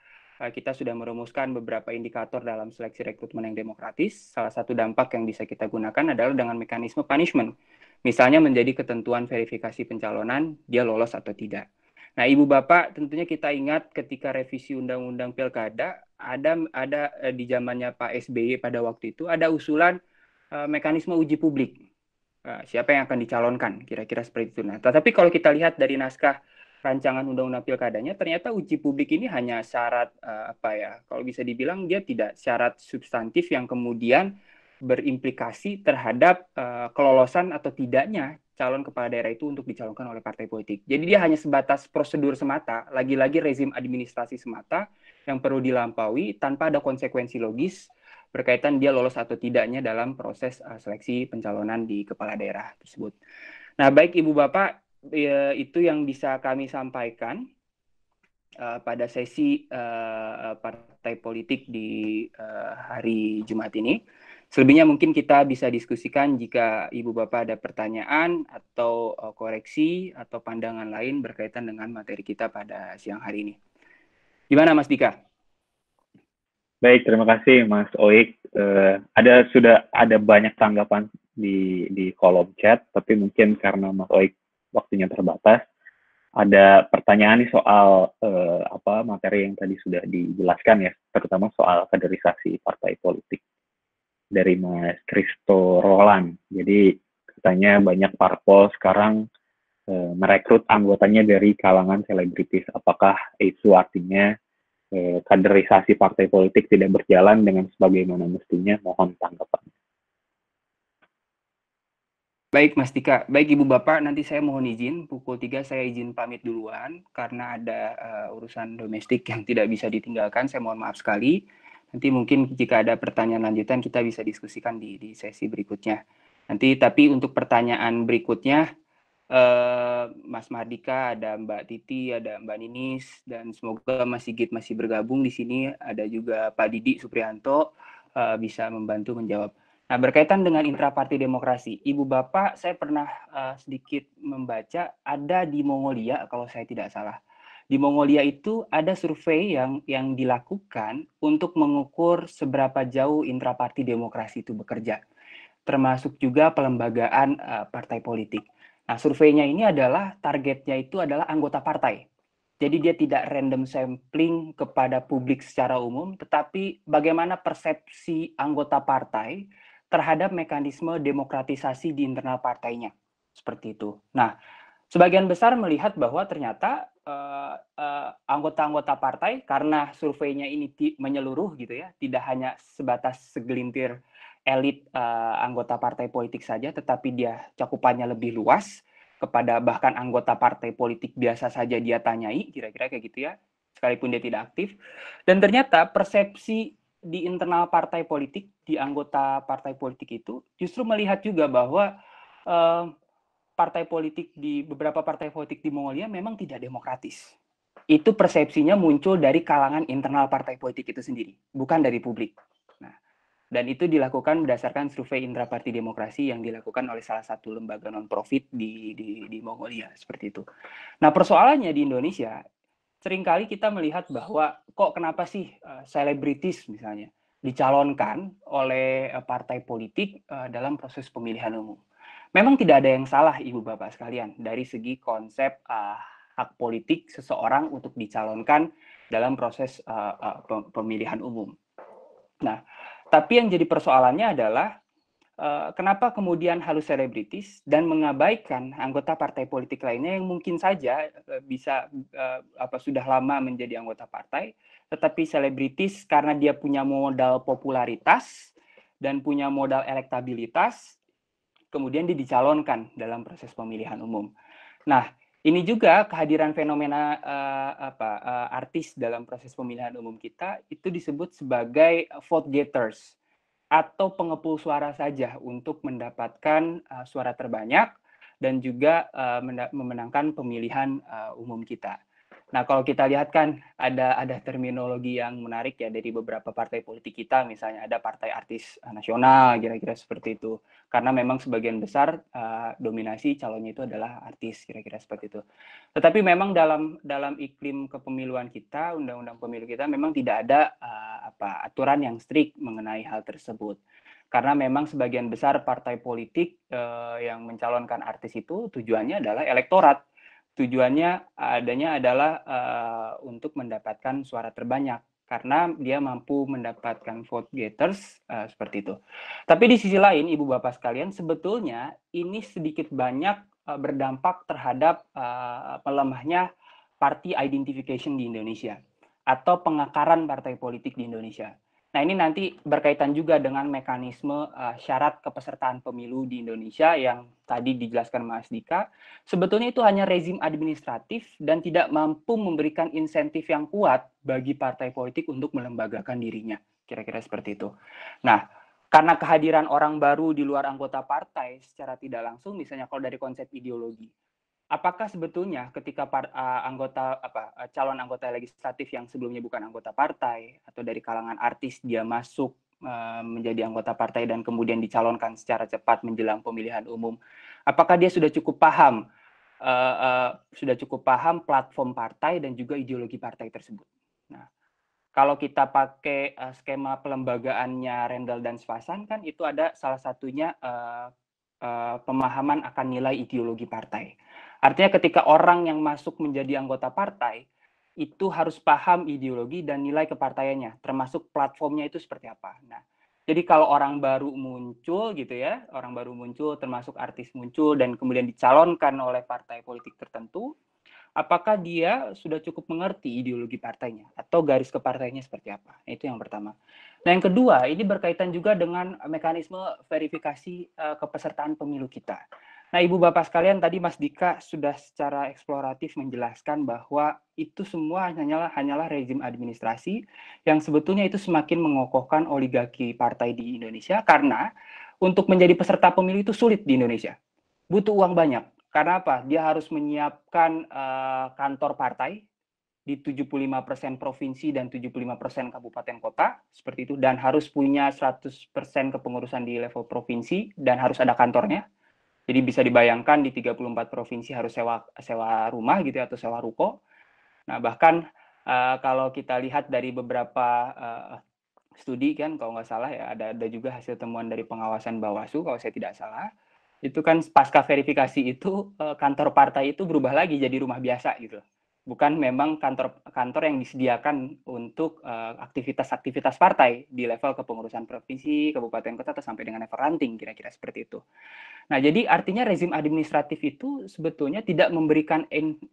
kita sudah merumuskan beberapa indikator dalam seleksi rekrutmen yang demokratis. Salah satu dampak yang bisa kita gunakan adalah dengan mekanisme punishment. Misalnya menjadi ketentuan verifikasi pencalonan, dia lolos atau tidak. Nah, Ibu Bapak, tentunya kita ingat ketika revisi Undang-Undang Pilkada, ada di zamannya Pak SBY pada waktu itu, ada usulan mekanisme uji publik. Siapa yang akan dicalonkan, kira-kira seperti itu. Nah, tetapi kalau kita lihat dari naskah rancangan undang-undang pilkadanya, ternyata uji publik ini hanya syarat kalau bisa dibilang dia tidak syarat substantif yang kemudian berimplikasi terhadap kelolosan atau tidaknya calon kepala daerah itu untuk dicalonkan oleh partai politik. Jadi dia hanya sebatas prosedur semata, lagi-lagi rezim administrasi semata yang perlu dilampaui tanpa ada konsekuensi logis berkaitan dia lolos atau tidaknya dalam proses seleksi pencalonan di kepala daerah tersebut. Nah, baik Ibu Bapak, itu yang bisa kami sampaikan pada sesi partai politik di hari Jumat ini. Selebihnya mungkin kita bisa diskusikan jika Ibu Bapak ada pertanyaan atau koreksi atau pandangan lain berkaitan dengan materi kita pada siang hari ini. Gimana Mas Dika? Baik, terima kasih Mas Oik. Sudah ada banyak tanggapan di kolom chat, tapi mungkin karena Mas Oik waktunya terbatas, ada pertanyaan nih soal materi yang tadi sudah dijelaskan ya, terutama soal kaderisasi partai politik dari Mas Kristo Roland. Jadi katanya banyak parpol sekarang merekrut anggotanya dari kalangan selebritis. Apakah itu artinya kaderisasi partai politik tidak berjalan dengan sebagaimana mestinya? Mohon tanggapan. Baik Mas Dika, baik Ibu Bapak, nanti saya mohon izin, pukul 3 saya izin pamit duluan, karena ada urusan domestik yang tidak bisa ditinggalkan, saya mohon maaf sekali. Nanti mungkin jika ada pertanyaan lanjutan, kita bisa diskusikan di sesi berikutnya. Nanti, tapi untuk pertanyaan berikutnya, Mas Mardika, ada Mbak Titi, ada Mbak Ninis, dan semoga Mas Sigit masih bergabung di sini, ada juga Pak Didi Suprianto, bisa membantu menjawab. Nah, berkaitan dengan intraparti demokrasi, Ibu Bapak, saya pernah sedikit membaca ada di Mongolia, kalau saya tidak salah. Di Mongolia itu ada survei yang dilakukan untuk mengukur seberapa jauh intraparti demokrasi itu bekerja, termasuk juga pelembagaan partai politik. Nah, surveinya ini adalah targetnya itu adalah anggota partai. Jadi dia tidak random sampling kepada publik secara umum, tetapi bagaimana persepsi anggota partai terhadap mekanisme demokratisasi di internal partainya. Seperti itu. Nah, sebagian besar melihat bahwa ternyata anggota-anggota partai, karena surveinya ini menyeluruh gitu ya, tidak hanya sebatas segelintir elit anggota partai politik saja, tetapi dia cakupannya lebih luas kepada bahkan anggota partai politik biasa saja dia tanyai, kira-kira kayak gitu ya, sekalipun dia tidak aktif. Dan ternyata persepsi di internal partai politik, di anggota partai politik itu justru melihat juga bahwa partai politik di beberapa partai politik di Mongolia memang tidak demokratis. Itu persepsinya muncul dari kalangan internal partai politik itu sendiri, bukan dari publik. Nah, dan itu dilakukan berdasarkan survei intraparti demokrasi yang dilakukan oleh salah satu lembaga non-profit di Mongolia, seperti itu. Nah, persoalannya di Indonesia, seringkali kita melihat bahwa kok kenapa sih selebritis misalnya dicalonkan oleh partai politik dalam proses pemilihan umum. Memang tidak ada yang salah Ibu Bapak sekalian dari segi konsep hak politik seseorang untuk dicalonkan dalam proses pemilihan umum. Nah, tapi yang jadi persoalannya adalah kenapa kemudian harus selebritis dan mengabaikan anggota partai politik lainnya yang mungkin saja bisa sudah lama menjadi anggota partai, tetapi selebritis karena dia punya modal popularitas dan punya modal elektabilitas, kemudian dia dicalonkan dalam proses pemilihan umum. Nah, ini juga kehadiran fenomena artis dalam proses pemilihan umum kita itu disebut sebagai vote getters atau pengepul suara saja untuk mendapatkan suara terbanyak dan juga memenangkan pemilihan umum kita. Nah, kalau kita lihat kan ada terminologi yang menarik ya dari beberapa partai politik kita, misalnya ada partai artis nasional, kira-kira seperti itu. Karena memang sebagian besar dominasi calonnya itu adalah artis, kira-kira seperti itu. Tetapi memang dalam iklim kepemiluan kita, undang-undang pemilu kita memang tidak ada aturan yang strict mengenai hal tersebut. Karena memang sebagian besar partai politik yang mencalonkan artis itu tujuannya adalah elektorat. Tujuannya adanya adalah untuk mendapatkan suara terbanyak karena dia mampu mendapatkan vote getters seperti itu. Tapi di sisi lain, Ibu Bapak sekalian, sebetulnya ini sedikit banyak berdampak terhadap melemahnya party identification di Indonesia atau pengakaran partai politik di Indonesia. Nah, ini nanti berkaitan juga dengan mekanisme syarat kepesertaan pemilu di Indonesia yang tadi dijelaskan Mas Dika. Sebetulnya itu hanya rezim administratif dan tidak mampu memberikan insentif yang kuat bagi partai politik untuk melembagakan dirinya. Kira-kira seperti itu. Nah, karena kehadiran orang baru di luar anggota partai secara tidak langsung, misalnya kalau dari konsep ideologi, apakah sebetulnya ketika calon anggota legislatif yang sebelumnya bukan anggota partai atau dari kalangan artis dia masuk menjadi anggota partai dan kemudian dicalonkan secara cepat menjelang pemilihan umum, apakah dia sudah cukup paham platform partai dan juga ideologi partai tersebut? Nah, kalau kita pakai skema pelembagaannya Rendel dan Swasan kan itu ada salah satunya pemahaman akan nilai ideologi partai. Artinya ketika orang yang masuk menjadi anggota partai, itu harus paham ideologi dan nilai kepartaiannya, termasuk platformnya itu seperti apa. Nah, jadi kalau orang baru muncul gitu ya, orang baru muncul termasuk artis muncul dan kemudian dicalonkan oleh partai politik tertentu, apakah dia sudah cukup mengerti ideologi partainya atau garis kepartainya seperti apa? Itu yang pertama. Nah, yang kedua, ini berkaitan juga dengan mekanisme verifikasi kepesertaan pemilu kita. Nah, Ibu Bapak sekalian, tadi Mas Dika sudah secara eksploratif menjelaskan bahwa itu semua hanyalah rezim administrasi yang sebetulnya itu semakin mengokohkan oligarki partai di Indonesia karena untuk menjadi peserta pemilu itu sulit di Indonesia. Butuh uang banyak. Karena apa? Dia harus menyiapkan kantor partai di 75% provinsi dan 75% kabupaten kota, seperti itu, dan harus punya 100% kepengurusan di level provinsi dan harus ada kantornya. Jadi bisa dibayangkan di 34 provinsi harus sewa rumah gitu atau sewa ruko. Nah, bahkan kalau kita lihat dari beberapa studi kan kalau nggak salah ya ada juga hasil temuan dari pengawasan Bawaslu kalau saya tidak salah. Itu kan pasca verifikasi itu kantor partai itu berubah lagi jadi rumah biasa gitu. Bukan memang kantor yang disediakan untuk aktivitas-aktivitas partai di level kepengurusan provinsi, kabupaten kota atau sampai dengan level ranting kira-kira seperti itu. Nah, jadi artinya rezim administratif itu sebetulnya tidak memberikan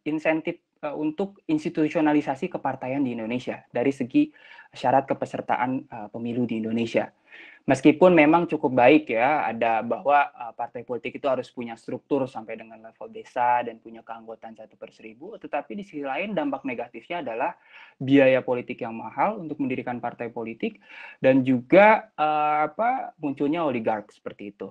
insentif untuk institusionalisasi kepartaian di Indonesia dari segi syarat kepesertaan pemilu di Indonesia. Meskipun memang cukup baik ya, ada bahwa partai politik itu harus punya struktur sampai dengan level desa dan punya keanggotaan 1/1000, tetapi di sisi lain dampak negatifnya adalah biaya politik yang mahal untuk mendirikan partai politik dan juga munculnya oligark seperti itu.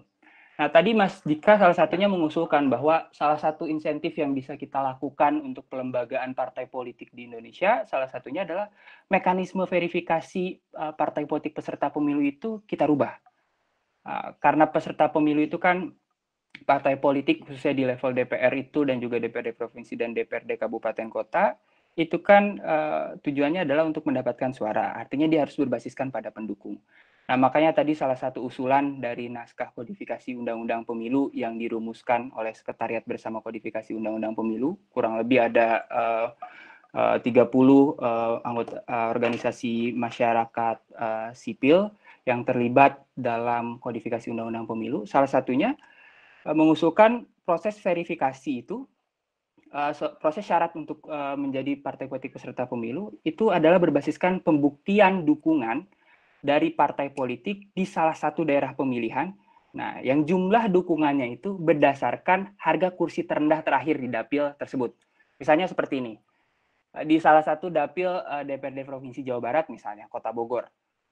Nah, tadi Mas Dika salah satunya mengusulkan bahwa salah satu insentif yang bisa kita lakukan untuk pelembagaan partai politik di Indonesia, salah satunya adalah mekanisme verifikasi partai politik peserta pemilu itu kita rubah. Karena peserta pemilu itu kan partai politik khususnya di level DPR itu dan juga DPRD provinsi dan DPRD kabupaten kota, itu kan tujuannya adalah untuk mendapatkan suara. Artinya dia harus berbasiskan pada pendukung. Nah, makanya tadi salah satu usulan dari naskah kodifikasi Undang-Undang Pemilu yang dirumuskan oleh Sekretariat Bersama Kodifikasi Undang-Undang Pemilu, kurang lebih ada 30 anggota organisasi masyarakat sipil yang terlibat dalam kodifikasi Undang-Undang Pemilu. Salah satunya mengusulkan proses verifikasi itu, proses syarat untuk menjadi partai politik peserta pemilu itu adalah berbasiskan pembuktian dukungan dari partai politik di salah satu daerah pemilihan. Nah, yang jumlah dukungannya itu berdasarkan harga kursi terendah terakhir di dapil tersebut. Misalnya seperti ini. Di salah satu dapil DPRD Provinsi Jawa Barat misalnya, Kota Bogor.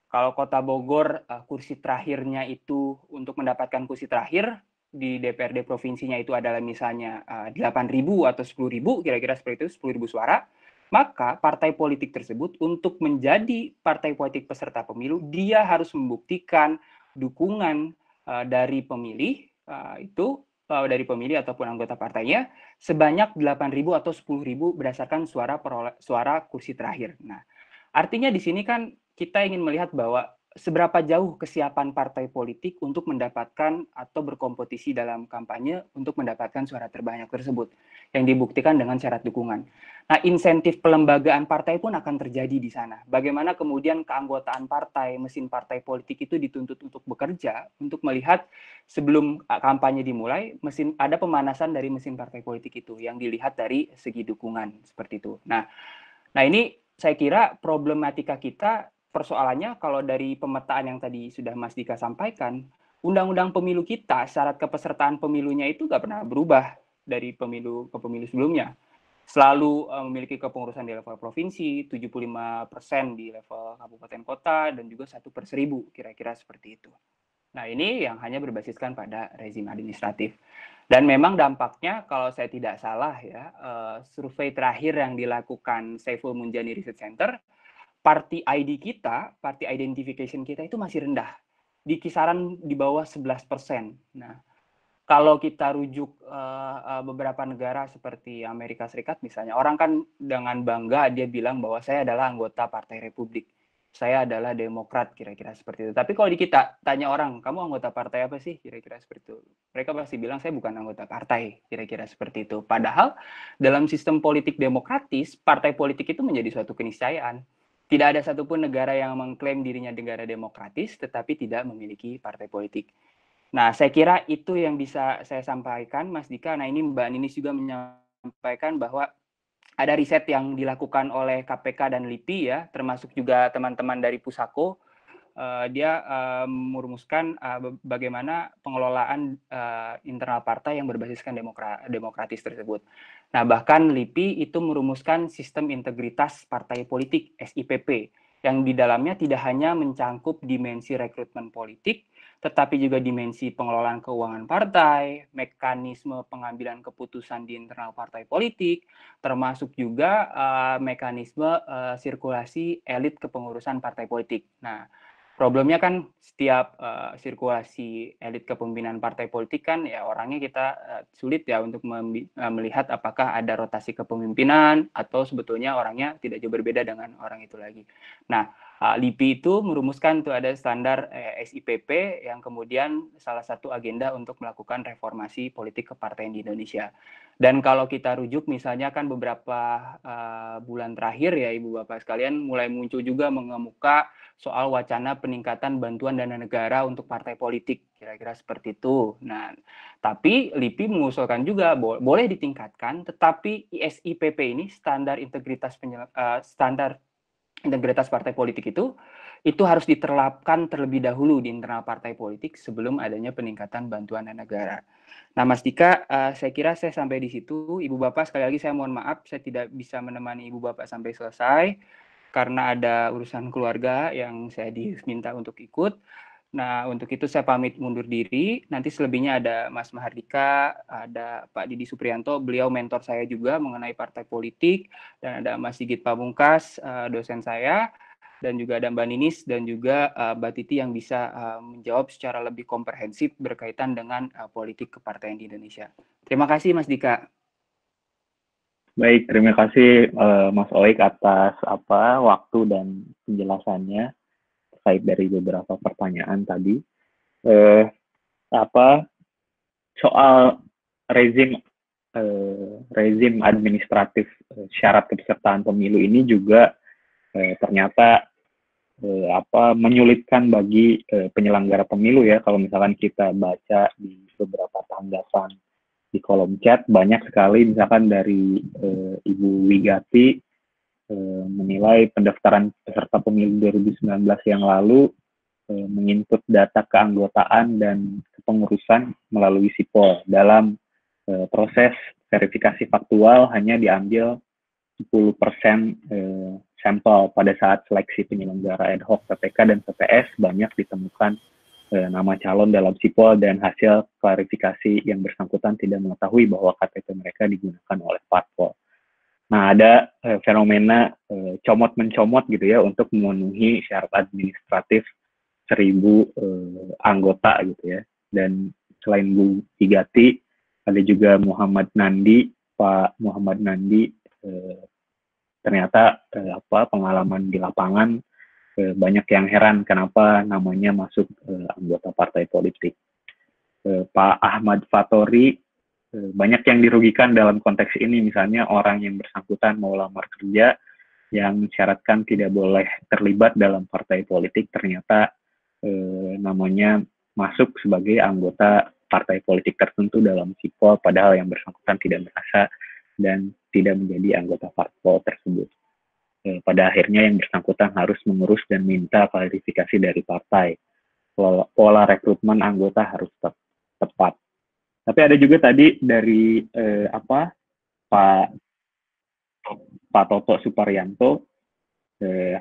Kalau Kota Bogor kursi terakhirnya itu untuk mendapatkan kursi terakhir di DPRD provinsinya itu adalah misalnya 8.000 atau 10.000, kira-kira seperti itu, 10.000 suara, maka partai politik tersebut untuk menjadi partai politik peserta pemilu, dia harus membuktikan dukungan dari pemilih itu dari pemilih ataupun anggota partainya sebanyak 8.000 atau 10.000 berdasarkan suara kursi terakhir. Nah, artinya di sini kan kita ingin melihat bahwa seberapa jauh kesiapan partai politik untuk mendapatkan atau berkompetisi dalam kampanye untuk mendapatkan suara terbanyak tersebut yang dibuktikan dengan syarat dukungan. Nah, insentif pelembagaan partai pun akan terjadi di sana. Bagaimana kemudian keanggotaan partai, mesin partai politik itu dituntut untuk bekerja, untuk melihat sebelum kampanye dimulai, ada pemanasan dari mesin partai politik itu yang dilihat dari segi dukungan seperti itu. Nah ini saya kira problematika kita, persoalannya kalau dari pemetaan yang tadi sudah Mas Dika sampaikan, undang-undang pemilu kita, syarat kepesertaan pemilunya itu nggak pernah berubah dari pemilu ke pemilu sebelumnya. Selalu memiliki kepengurusan di level provinsi, 75% di level kabupaten kota, dan juga 1/1000, kira-kira seperti itu. Nah, ini yang hanya berbasiskan pada rezim administratif. Dan memang dampaknya, kalau saya tidak salah ya, survei terakhir yang dilakukan Saiful Munjani Research Center, party ID kita, party identification kita itu masih rendah, di kisaran di bawah 11%. Nah, kalau kita rujuk beberapa negara seperti Amerika Serikat misalnya, orang kan dengan bangga dia bilang bahwa saya adalah anggota Partai Republik, saya adalah Demokrat, kira-kira seperti itu. Tapi kalau kita tanya orang, kamu anggota partai apa sih, kira-kira seperti itu, mereka pasti bilang saya bukan anggota partai, kira-kira seperti itu. Padahal dalam sistem politik demokratis, partai politik itu menjadi suatu keniscayaan. Tidak ada satupun negara yang mengklaim dirinya negara demokratis tetapi tidak memiliki partai politik. Nah, saya kira itu yang bisa saya sampaikan, Mas Dika. Nah, ini Mbak Ninis juga menyampaikan bahwa ada riset yang dilakukan oleh KPK dan LIPI ya, termasuk juga teman-teman dari Pusako. Dia merumuskan bagaimana pengelolaan internal partai yang berbasiskan demokratis tersebut. Nah, bahkan LIPI itu merumuskan sistem integritas partai politik, SIPP, yang di dalamnya tidak hanya mencangkup dimensi rekrutmen politik, tetapi juga dimensi pengelolaan keuangan partai, mekanisme pengambilan keputusan di internal partai politik, termasuk juga mekanisme sirkulasi elit kepengurusan partai politik. Nah, problemnya kan setiap sirkulasi elit kepemimpinan partai politik kan ya orangnya kita sulit ya untuk melihat apakah ada rotasi kepemimpinan atau sebetulnya orangnya tidak jauh berbeda dengan orang itu lagi. Nah, LIPI itu merumuskan tuh ada standar SIPP yang kemudian salah satu agenda untuk melakukan reformasi politik kepartaian di Indonesia. Dan kalau kita rujuk misalnya kan beberapa bulan terakhir ya Ibu Bapak sekalian mulai muncul juga mengemuka soal wacana peningkatan bantuan dana negara untuk partai politik, kira-kira seperti itu. Nah, tapi LIPI mengusulkan juga boleh ditingkatkan, tetapi SIPP ini standar integritas partai politik itu harus diterapkan terlebih dahulu di internal partai politik sebelum adanya peningkatan bantuan dana negara. Nah, Mas Dika, saya kira saya sampai di situ. Ibu Bapak, sekali lagi saya mohon maaf, saya tidak bisa menemani Ibu Bapak sampai selesai karena ada urusan keluarga yang saya diminta untuk ikut. Nah, untuk itu saya pamit mundur diri. Nanti selebihnya ada Mas Mahardika, ada Pak Didi Suprianto, beliau mentor saya juga mengenai partai politik, dan ada Mas Sigit Pamungkas, dosen saya, dan juga ada Mbak Ninis dan juga Mbak Titi yang bisa menjawab secara lebih komprehensif berkaitan dengan politik kepartaian di Indonesia. Terima kasih Mas Dika. Baik, terima kasih Mas Oik atas waktu dan penjelasannya terkait dari beberapa pertanyaan tadi. Soal rezim administratif syarat kepesertaan pemilu ini juga ternyata menyulitkan bagi penyelenggara pemilu ya. Kalau misalkan kita baca di beberapa tanggapan di kolom chat, banyak sekali misalkan dari Ibu Wigati menilai pendaftaran peserta pemilu 2019 yang lalu menginput data keanggotaan dan kepengurusan melalui SIPOL. Dalam proses verifikasi faktual hanya diambil 10% sampel. Pada saat seleksi penyelenggara ad hoc PPK dan PPS banyak ditemukan nama calon dalam SIPOL dan hasil klarifikasi yang bersangkutan tidak mengetahui bahwa KTP mereka digunakan oleh parpol. Nah, ada fenomena comot-mencomot gitu ya untuk memenuhi syarat administratif 1.000 anggota gitu ya. Dan selain Bu Igati, ada juga Muhammad Nandi, Pak Muhammad Nandi, ternyata pengalaman di lapangan banyak yang heran kenapa namanya masuk anggota partai politik. Pak Ahmad Fatori, banyak yang dirugikan dalam konteks ini, misalnya orang yang bersangkutan mau lamar kerja yang syaratkan tidak boleh terlibat dalam partai politik, ternyata namanya masuk sebagai anggota partai politik tertentu dalam SIPOL, padahal yang bersangkutan tidak merasa dan tidak menjadi anggota parpol tersebut. Pada akhirnya yang bersangkutan harus mengurus dan minta klarifikasi dari partai. Pola rekrutmen anggota harus tepat. Tapi ada juga tadi dari Pak Toto Suparyanto,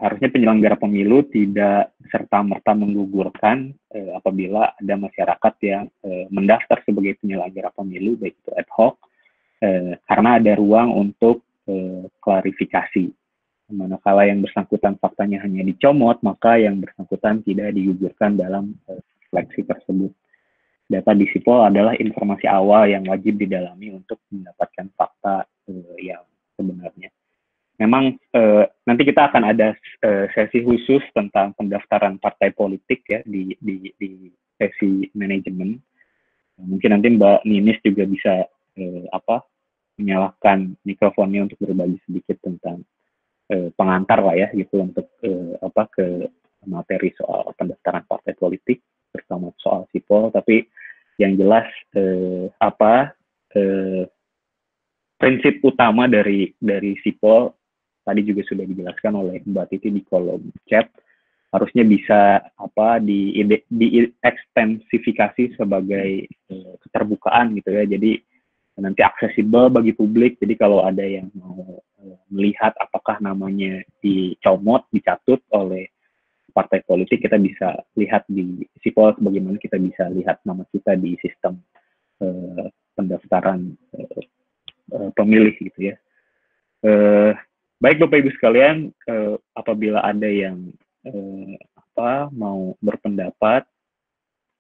harusnya penyelenggara pemilu tidak serta-merta menggugurkan apabila ada masyarakat yang mendaftar sebagai penyelenggara pemilu, baik itu ad hoc, karena ada ruang untuk klarifikasi. Manakala yang bersangkutan faktanya hanya dicomot, maka yang bersangkutan tidak digugurkan dalam seleksi tersebut. Data di SIPOL adalah informasi awal yang wajib didalami untuk mendapatkan fakta yang sebenarnya. Memang nanti kita akan ada sesi khusus tentang pendaftaran partai politik ya di sesi manajemen. Mungkin nanti Mbak Ninis juga bisa menyalakan mikrofonnya untuk berbagi sedikit tentang pengantar lah ya gitu untuk ke materi soal pendaftaran partai politik, terutama soal SIPOL. Tapi yang jelas prinsip utama dari SIPOL tadi juga sudah dijelaskan oleh Mbak Titi di kolom chat, harusnya bisa diekstensifikasi sebagai keterbukaan gitu ya. Jadi nanti aksesibel bagi publik. Jadi kalau ada yang mau melihat apakah namanya dicomot, dicatut oleh partai politik, kita bisa lihat di SIPOL sebagaimana kita bisa lihat nama kita di sistem pendaftaran pemilih gitu ya. Baik Bapak Ibu sekalian, apabila ada yang mau berpendapat,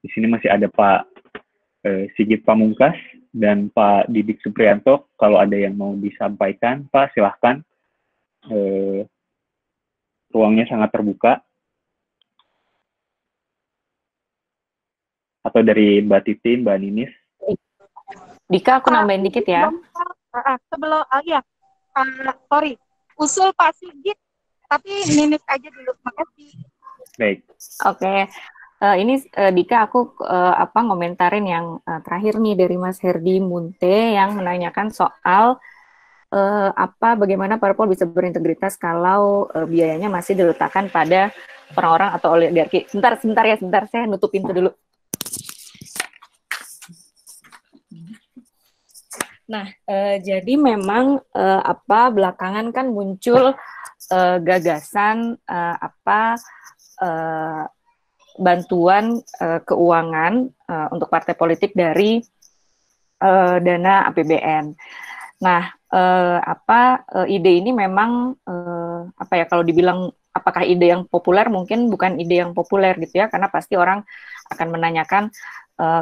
di sini masih ada Pak Sigit Pamungkas dan Pak Didik Supriyanto. Kalau ada yang mau disampaikan, Pak silahkan. Ruangnya sangat terbuka. Atau dari Mbak Titi, Mbak Ninis. Dika, aku nambahin dikit ya. Sebelum, sorry, usul Pak Sigit, tapi Ninis aja dulu, makasih. Baik. Oke. Ini Dika, aku ngomentarin yang terakhir nih dari Mas Herdi Munte yang menanyakan soal bagaimana parpol bisa berintegritas kalau biayanya masih diletakkan pada orang-orang atau oligarki. Sebentar, saya nutup pintu dulu. Nah, jadi memang belakangan kan muncul gagasan bantuan keuangan untuk partai politik dari dana APBN. Nah, ide ini memang kalau dibilang apakah ide yang populer, mungkin bukan ide yang populer gitu ya, karena pasti orang akan menanyakan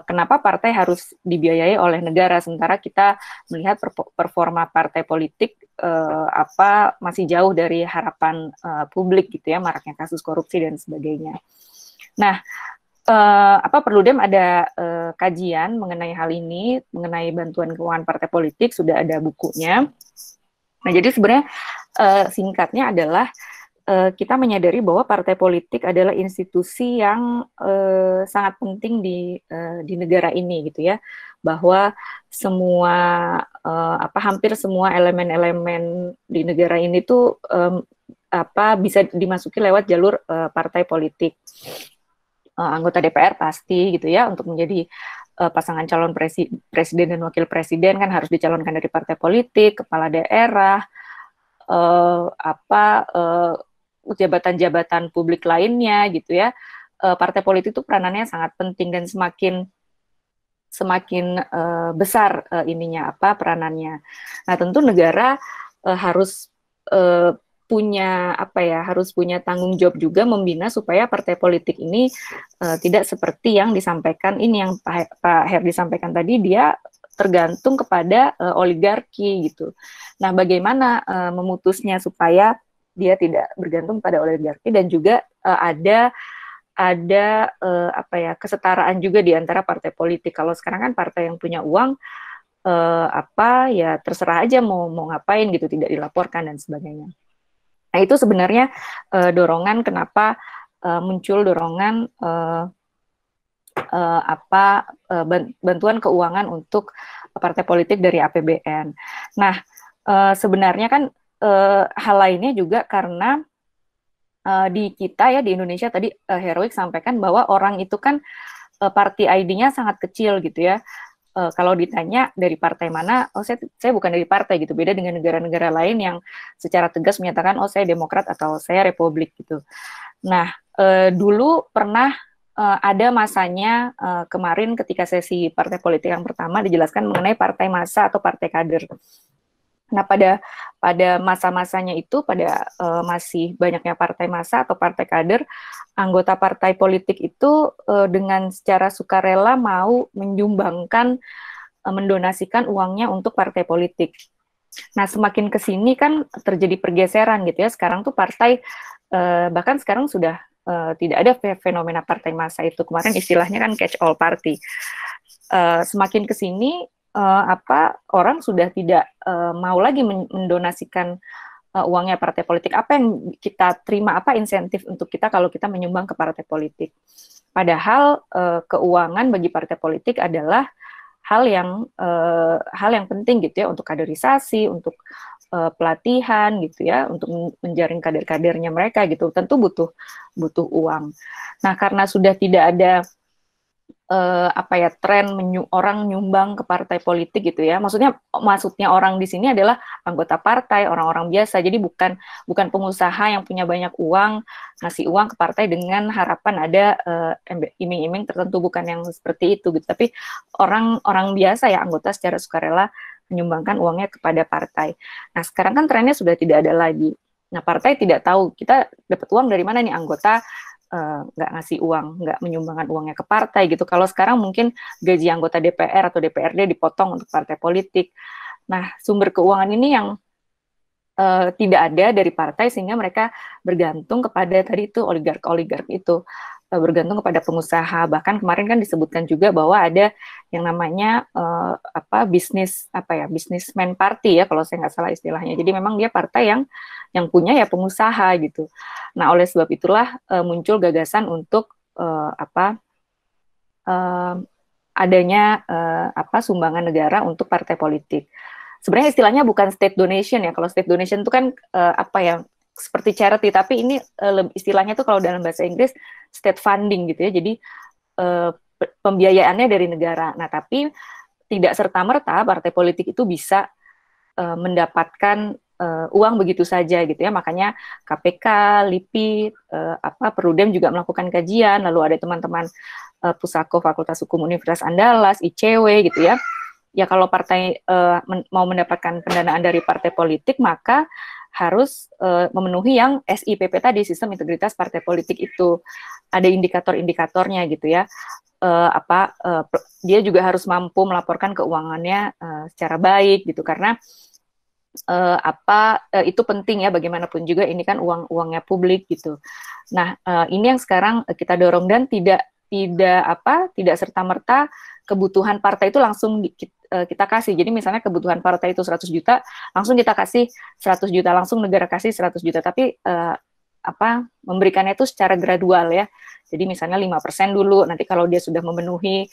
kenapa partai harus dibiayai oleh negara sementara kita melihat performa partai politik masih jauh dari harapan publik gitu ya, maraknya kasus korupsi dan sebagainya. Nah, Perludem ada kajian mengenai hal ini, mengenai bantuan keuangan partai politik, sudah ada bukunya. Nah, jadi sebenarnya singkatnya adalah kita menyadari bahwa partai politik adalah institusi yang sangat penting di negara ini gitu ya, bahwa semua hampir semua elemen-elemen di negara ini tuh bisa dimasuki lewat jalur partai politik. Anggota DPR pasti gitu ya, untuk menjadi pasangan calon presiden dan wakil presiden kan harus dicalonkan dari partai politik, kepala daerah, jabatan-jabatan publik lainnya gitu ya. Partai politik itu peranannya sangat penting dan semakin besar peranannya. Nah, tentu negara harus punya tanggung jawab juga membina supaya partai politik ini tidak seperti yang disampaikan ini, yang Pak Herdi sampaikan tadi, dia tergantung kepada oligarki gitu. Nah, bagaimana memutusnya supaya dia tidak bergantung pada oligarki, dan juga ada kesetaraan juga di antara partai politik. Kalau sekarang kan partai yang punya uang ya terserah aja mau ngapain gitu, tidak dilaporkan dan sebagainya. Nah, itu sebenarnya dorongan kenapa muncul dorongan bantuan keuangan untuk partai politik dari APBN. Nah, sebenarnya kan hal lainnya juga karena di kita ya, di Indonesia tadi Heroik sampaikan bahwa orang itu kan party ID-nya sangat kecil gitu ya. Kalau ditanya dari partai mana, saya bukan dari partai gitu. Beda dengan negara-negara lain yang secara tegas menyatakan saya Demokrat atau saya Republik gitu. Nah, dulu pernah ada masanya kemarin ketika sesi partai politik yang pertama dijelaskan mengenai partai massa atau partai kader. Nah, pada masa-masanya itu, pada masih banyaknya partai massa atau partai kader, anggota partai politik itu dengan secara sukarela mau menyumbangkan, mendonasikan uangnya untuk partai politik. Nah, semakin ke sini kan terjadi pergeseran gitu ya. Sekarang tuh partai, bahkan sekarang sudah tidak ada fenomena partai massa itu. Kemarin istilahnya kan catch all party. Semakin ke sini, orang sudah tidak mau lagi mendonasikan uangnya partai politik. Apa yang kita terima, apa insentif untuk kita kalau kita menyumbang ke partai politik? Padahal keuangan bagi partai politik adalah hal yang penting gitu ya, untuk kaderisasi, untuk pelatihan gitu ya, untuk menjaring kader-kadernya mereka gitu. Tentu butuh uang. Nah, karena sudah tidak ada tren orang nyumbang ke partai politik gitu ya. Maksudnya orang di sini adalah anggota partai, orang-orang biasa. Jadi bukan pengusaha yang punya banyak uang ngasih uang ke partai dengan harapan ada iming-iming tertentu, bukan yang seperti itu gitu. Tapi orang biasa ya, anggota secara sukarela menyumbangkan uangnya kepada partai. Nah, sekarang kan trennya sudah tidak ada lagi. Nah, partai tidak tahu kita dapat uang dari mana nih, anggota nggak ngasih uang, nggak menyumbangkan uangnya ke partai gitu. Kalau sekarang mungkin gaji anggota DPR atau DPRD dipotong untuk partai politik. Nah, sumber keuangan ini yang tidak ada dari partai, sehingga mereka bergantung kepada tadi itu oligark itu, bergantung kepada pengusaha. Bahkan kemarin kan disebutkan juga bahwa ada yang namanya businessman party ya, kalau saya nggak salah istilahnya. Jadi memang dia partai yang punya ya pengusaha gitu. Nah, oleh sebab itulah muncul gagasan untuk adanya sumbangan negara untuk partai politik. Sebenarnya istilahnya bukan state donation ya. Kalau state donation itu kan seperti charity, tapi ini istilahnya tuh kalau dalam bahasa Inggris state funding gitu ya. Jadi pembiayaannya dari negara. Nah, tapi tidak serta-merta partai politik itu bisa mendapatkan uang begitu saja gitu ya. Makanya KPK, LIPI, Perudem juga melakukan kajian. Lalu ada teman-teman Pusako Fakultas Hukum Universitas Andalas, ICW gitu ya. Ya, kalau partai mau mendapatkan pendanaan dari partai politik, maka harus memenuhi yang SIPP tadi, Sistem Integritas Partai Politik itu. Ada indikator-indikatornya gitu ya. Dia juga harus mampu melaporkan keuangannya secara baik gitu, karena itu penting ya, bagaimanapun juga ini kan uangnya publik gitu. Nah, ini yang sekarang kita dorong, dan tidak serta-merta kebutuhan partai itu langsung kita kasih. Jadi misalnya kebutuhan partai itu 100 juta, langsung kita kasih 100 juta, langsung negara kasih 100 juta. Tapi memberikannya itu secara gradual ya. Jadi misalnya 5% dulu, nanti kalau dia sudah memenuhi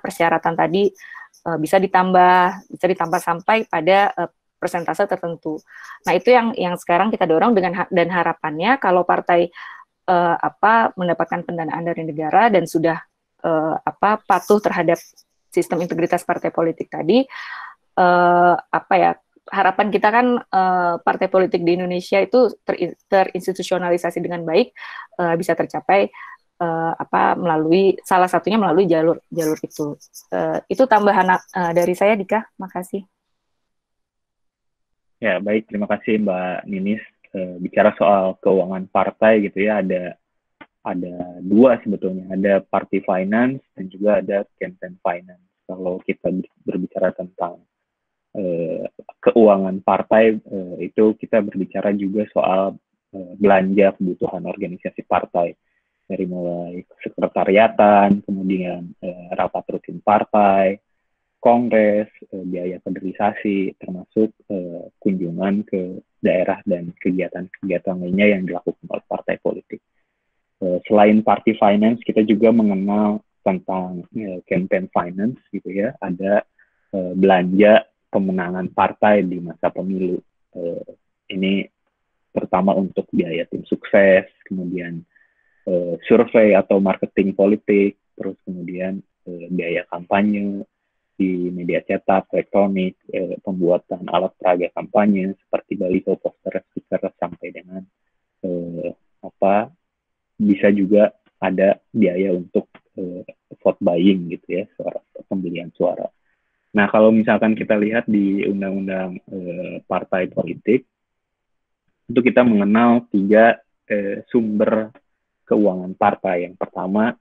persyaratan tadi bisa ditambah sampai pada persentase tertentu. Nah, itu yang sekarang kita dorong dan harapannya kalau partai mendapatkan pendanaan dari negara dan sudah patuh terhadap sistem integritas partai politik tadi, harapan kita kan partai politik di Indonesia itu terinstitusionalisasi dengan baik, bisa tercapai salah satunya melalui jalur itu. Itu tambahan dari saya, Dika. Makasih. Ya, baik. Terima kasih Mbak Ninis. Bicara soal keuangan partai gitu ya, ada dua sebetulnya. Ada party finance dan juga ada campaign finance. Kalau kita berbicara tentang keuangan partai, itu kita berbicara juga soal belanja kebutuhan organisasi partai. Dari mulai sekretariatan, kemudian rapat rutin partai, kongres, biaya kaderisasi, termasuk kunjungan ke daerah dan kegiatan-kegiatan lainnya yang dilakukan oleh partai politik. Selain party finance, kita juga mengenal tentang campaign finance gitu ya. Ada belanja pemenangan partai di masa pemilu. Ini pertama untuk biaya tim sukses, kemudian survei atau marketing politik, terus kemudian biaya kampanye di media cetak, elektronik, pembuatan alat peraga kampanye seperti baliho, poster, stiker, sampai dengan bisa juga ada biaya untuk vote buying gitu ya, pembelian suara. Nah, kalau misalkan kita lihat di undang-undang partai politik, itu kita mengenal 3 sumber keuangan partai. Yang pertama,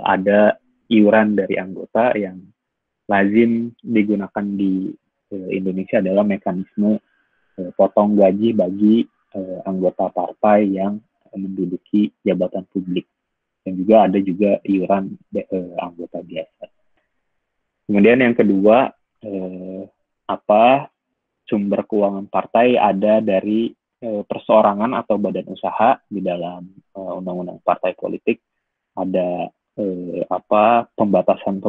ada iuran dari anggota yang lazim digunakan di Indonesia adalah mekanisme potong gaji bagi anggota partai yang menduduki jabatan publik. Dan juga ada juga iuran anggota biasa. Kemudian yang kedua, sumber keuangan partai ada dari perseorangan atau badan usaha. Di dalam undang-undang partai politik ada pembatasan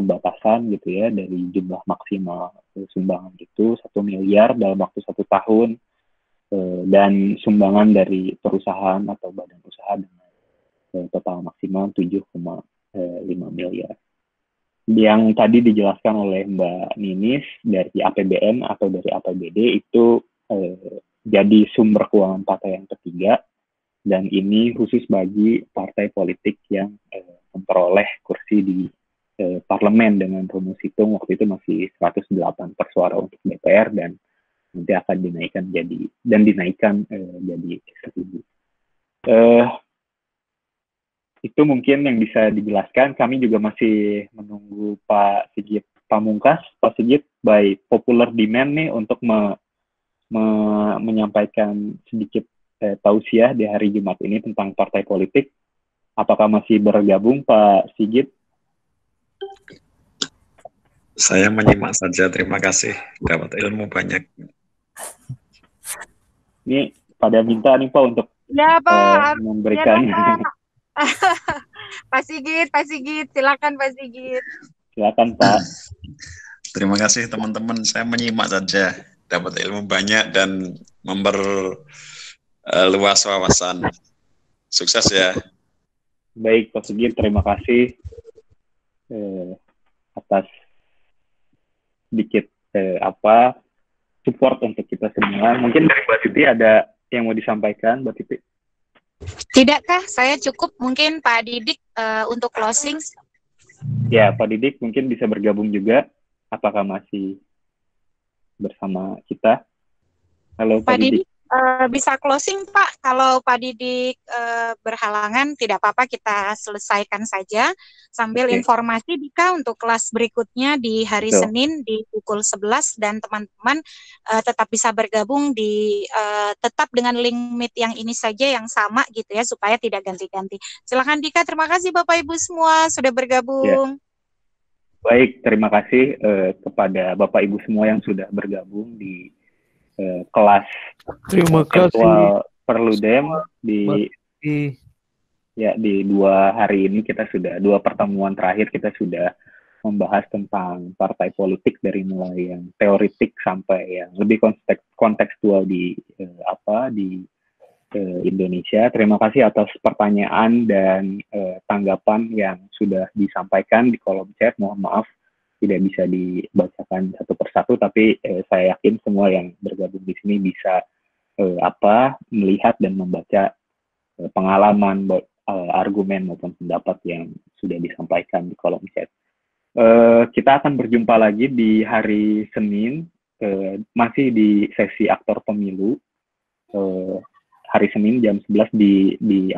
gitu ya, dari jumlah maksimal sumbangan itu 1 miliar dalam waktu 1 tahun, dan sumbangan dari perusahaan atau badan usaha dengan total maksimal 7,5 miliar. Yang tadi dijelaskan oleh Mbak Ninis dari APBN atau dari APBD itu jadi sumber keuangan partai yang ketiga, dan ini khusus bagi partai politik yang memperoleh kursi di parlemen dengan rumus hitung waktu itu masih 108 per suara untuk DPR, dan nanti akan dinaikkan jadi 1.000. Itu mungkin yang bisa dijelaskan. Kami juga masih menunggu Pak Sigit Pamungkas. Pak Sigit, by popular demand nih untuk menyampaikan sedikit tausiah di hari Jumat ini tentang partai politik. Apakah masih bergabung Pak Sigit? Saya menyimak saja, terima kasih. Dapat ilmu banyak. Ini pada minta nih Pak untuk memberikan. Ya, Pak Sigit, silakan Pak Sigit. Silakan Pak. Terima kasih teman-teman, saya menyimak saja, dapat ilmu banyak dan memperluas wawasan. Sukses ya. Baik Pak Sigit, terima kasih atas sedikit support untuk kita semua. Mungkin dari Mbak Titi ada yang mau disampaikan, Mbak Titi? Tidakkah? Saya cukup, mungkin Pak Didik untuk closing. Ya, Pak Didik mungkin bisa bergabung juga. Apakah masih bersama kita? Halo Pak Didik. Bisa closing Pak. Kalau Pak Didik berhalangan, tidak apa-apa, kita selesaikan saja. Sambil informasi Dika untuk kelas berikutnya di hari Senin di pukul 11, dan teman-teman tetap bisa bergabung tetap dengan link Meet yang ini saja, yang sama gitu ya, supaya tidak ganti-ganti. Silakan Dika. Terima kasih Bapak Ibu semua sudah bergabung. Ya. Baik, terima kasih kepada Bapak Ibu semua yang sudah bergabung di kelas terima kasih Perludem di dua hari ini dua pertemuan terakhir kita sudah membahas tentang partai politik dari mulai yang teoritik sampai yang lebih kontekstual di Indonesia. Terima kasih atas pertanyaan dan tanggapan yang sudah disampaikan di kolom chat. Mohon maaf tidak bisa dibacakan satu persatu, tapi saya yakin semua yang bergabung di sini bisa melihat dan membaca pengalaman, argumen maupun pendapat yang sudah disampaikan di kolom chat. Kita akan berjumpa lagi di hari Senin, masih di sesi aktor pemilu. Hari Senin jam 11 di link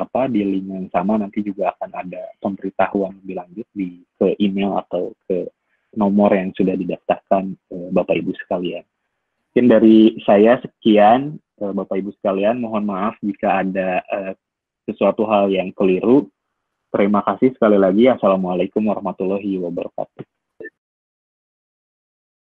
yang sama. Nanti juga akan ada pemberitahuan lebih lanjut ke email atau ke nomor yang sudah didaftarkan Bapak Ibu sekalian. Mungkin dari saya sekian, Bapak Ibu sekalian, mohon maaf jika ada sesuatu hal yang keliru. Terima kasih sekali lagi. Assalamualaikum warahmatullahi wabarakatuh.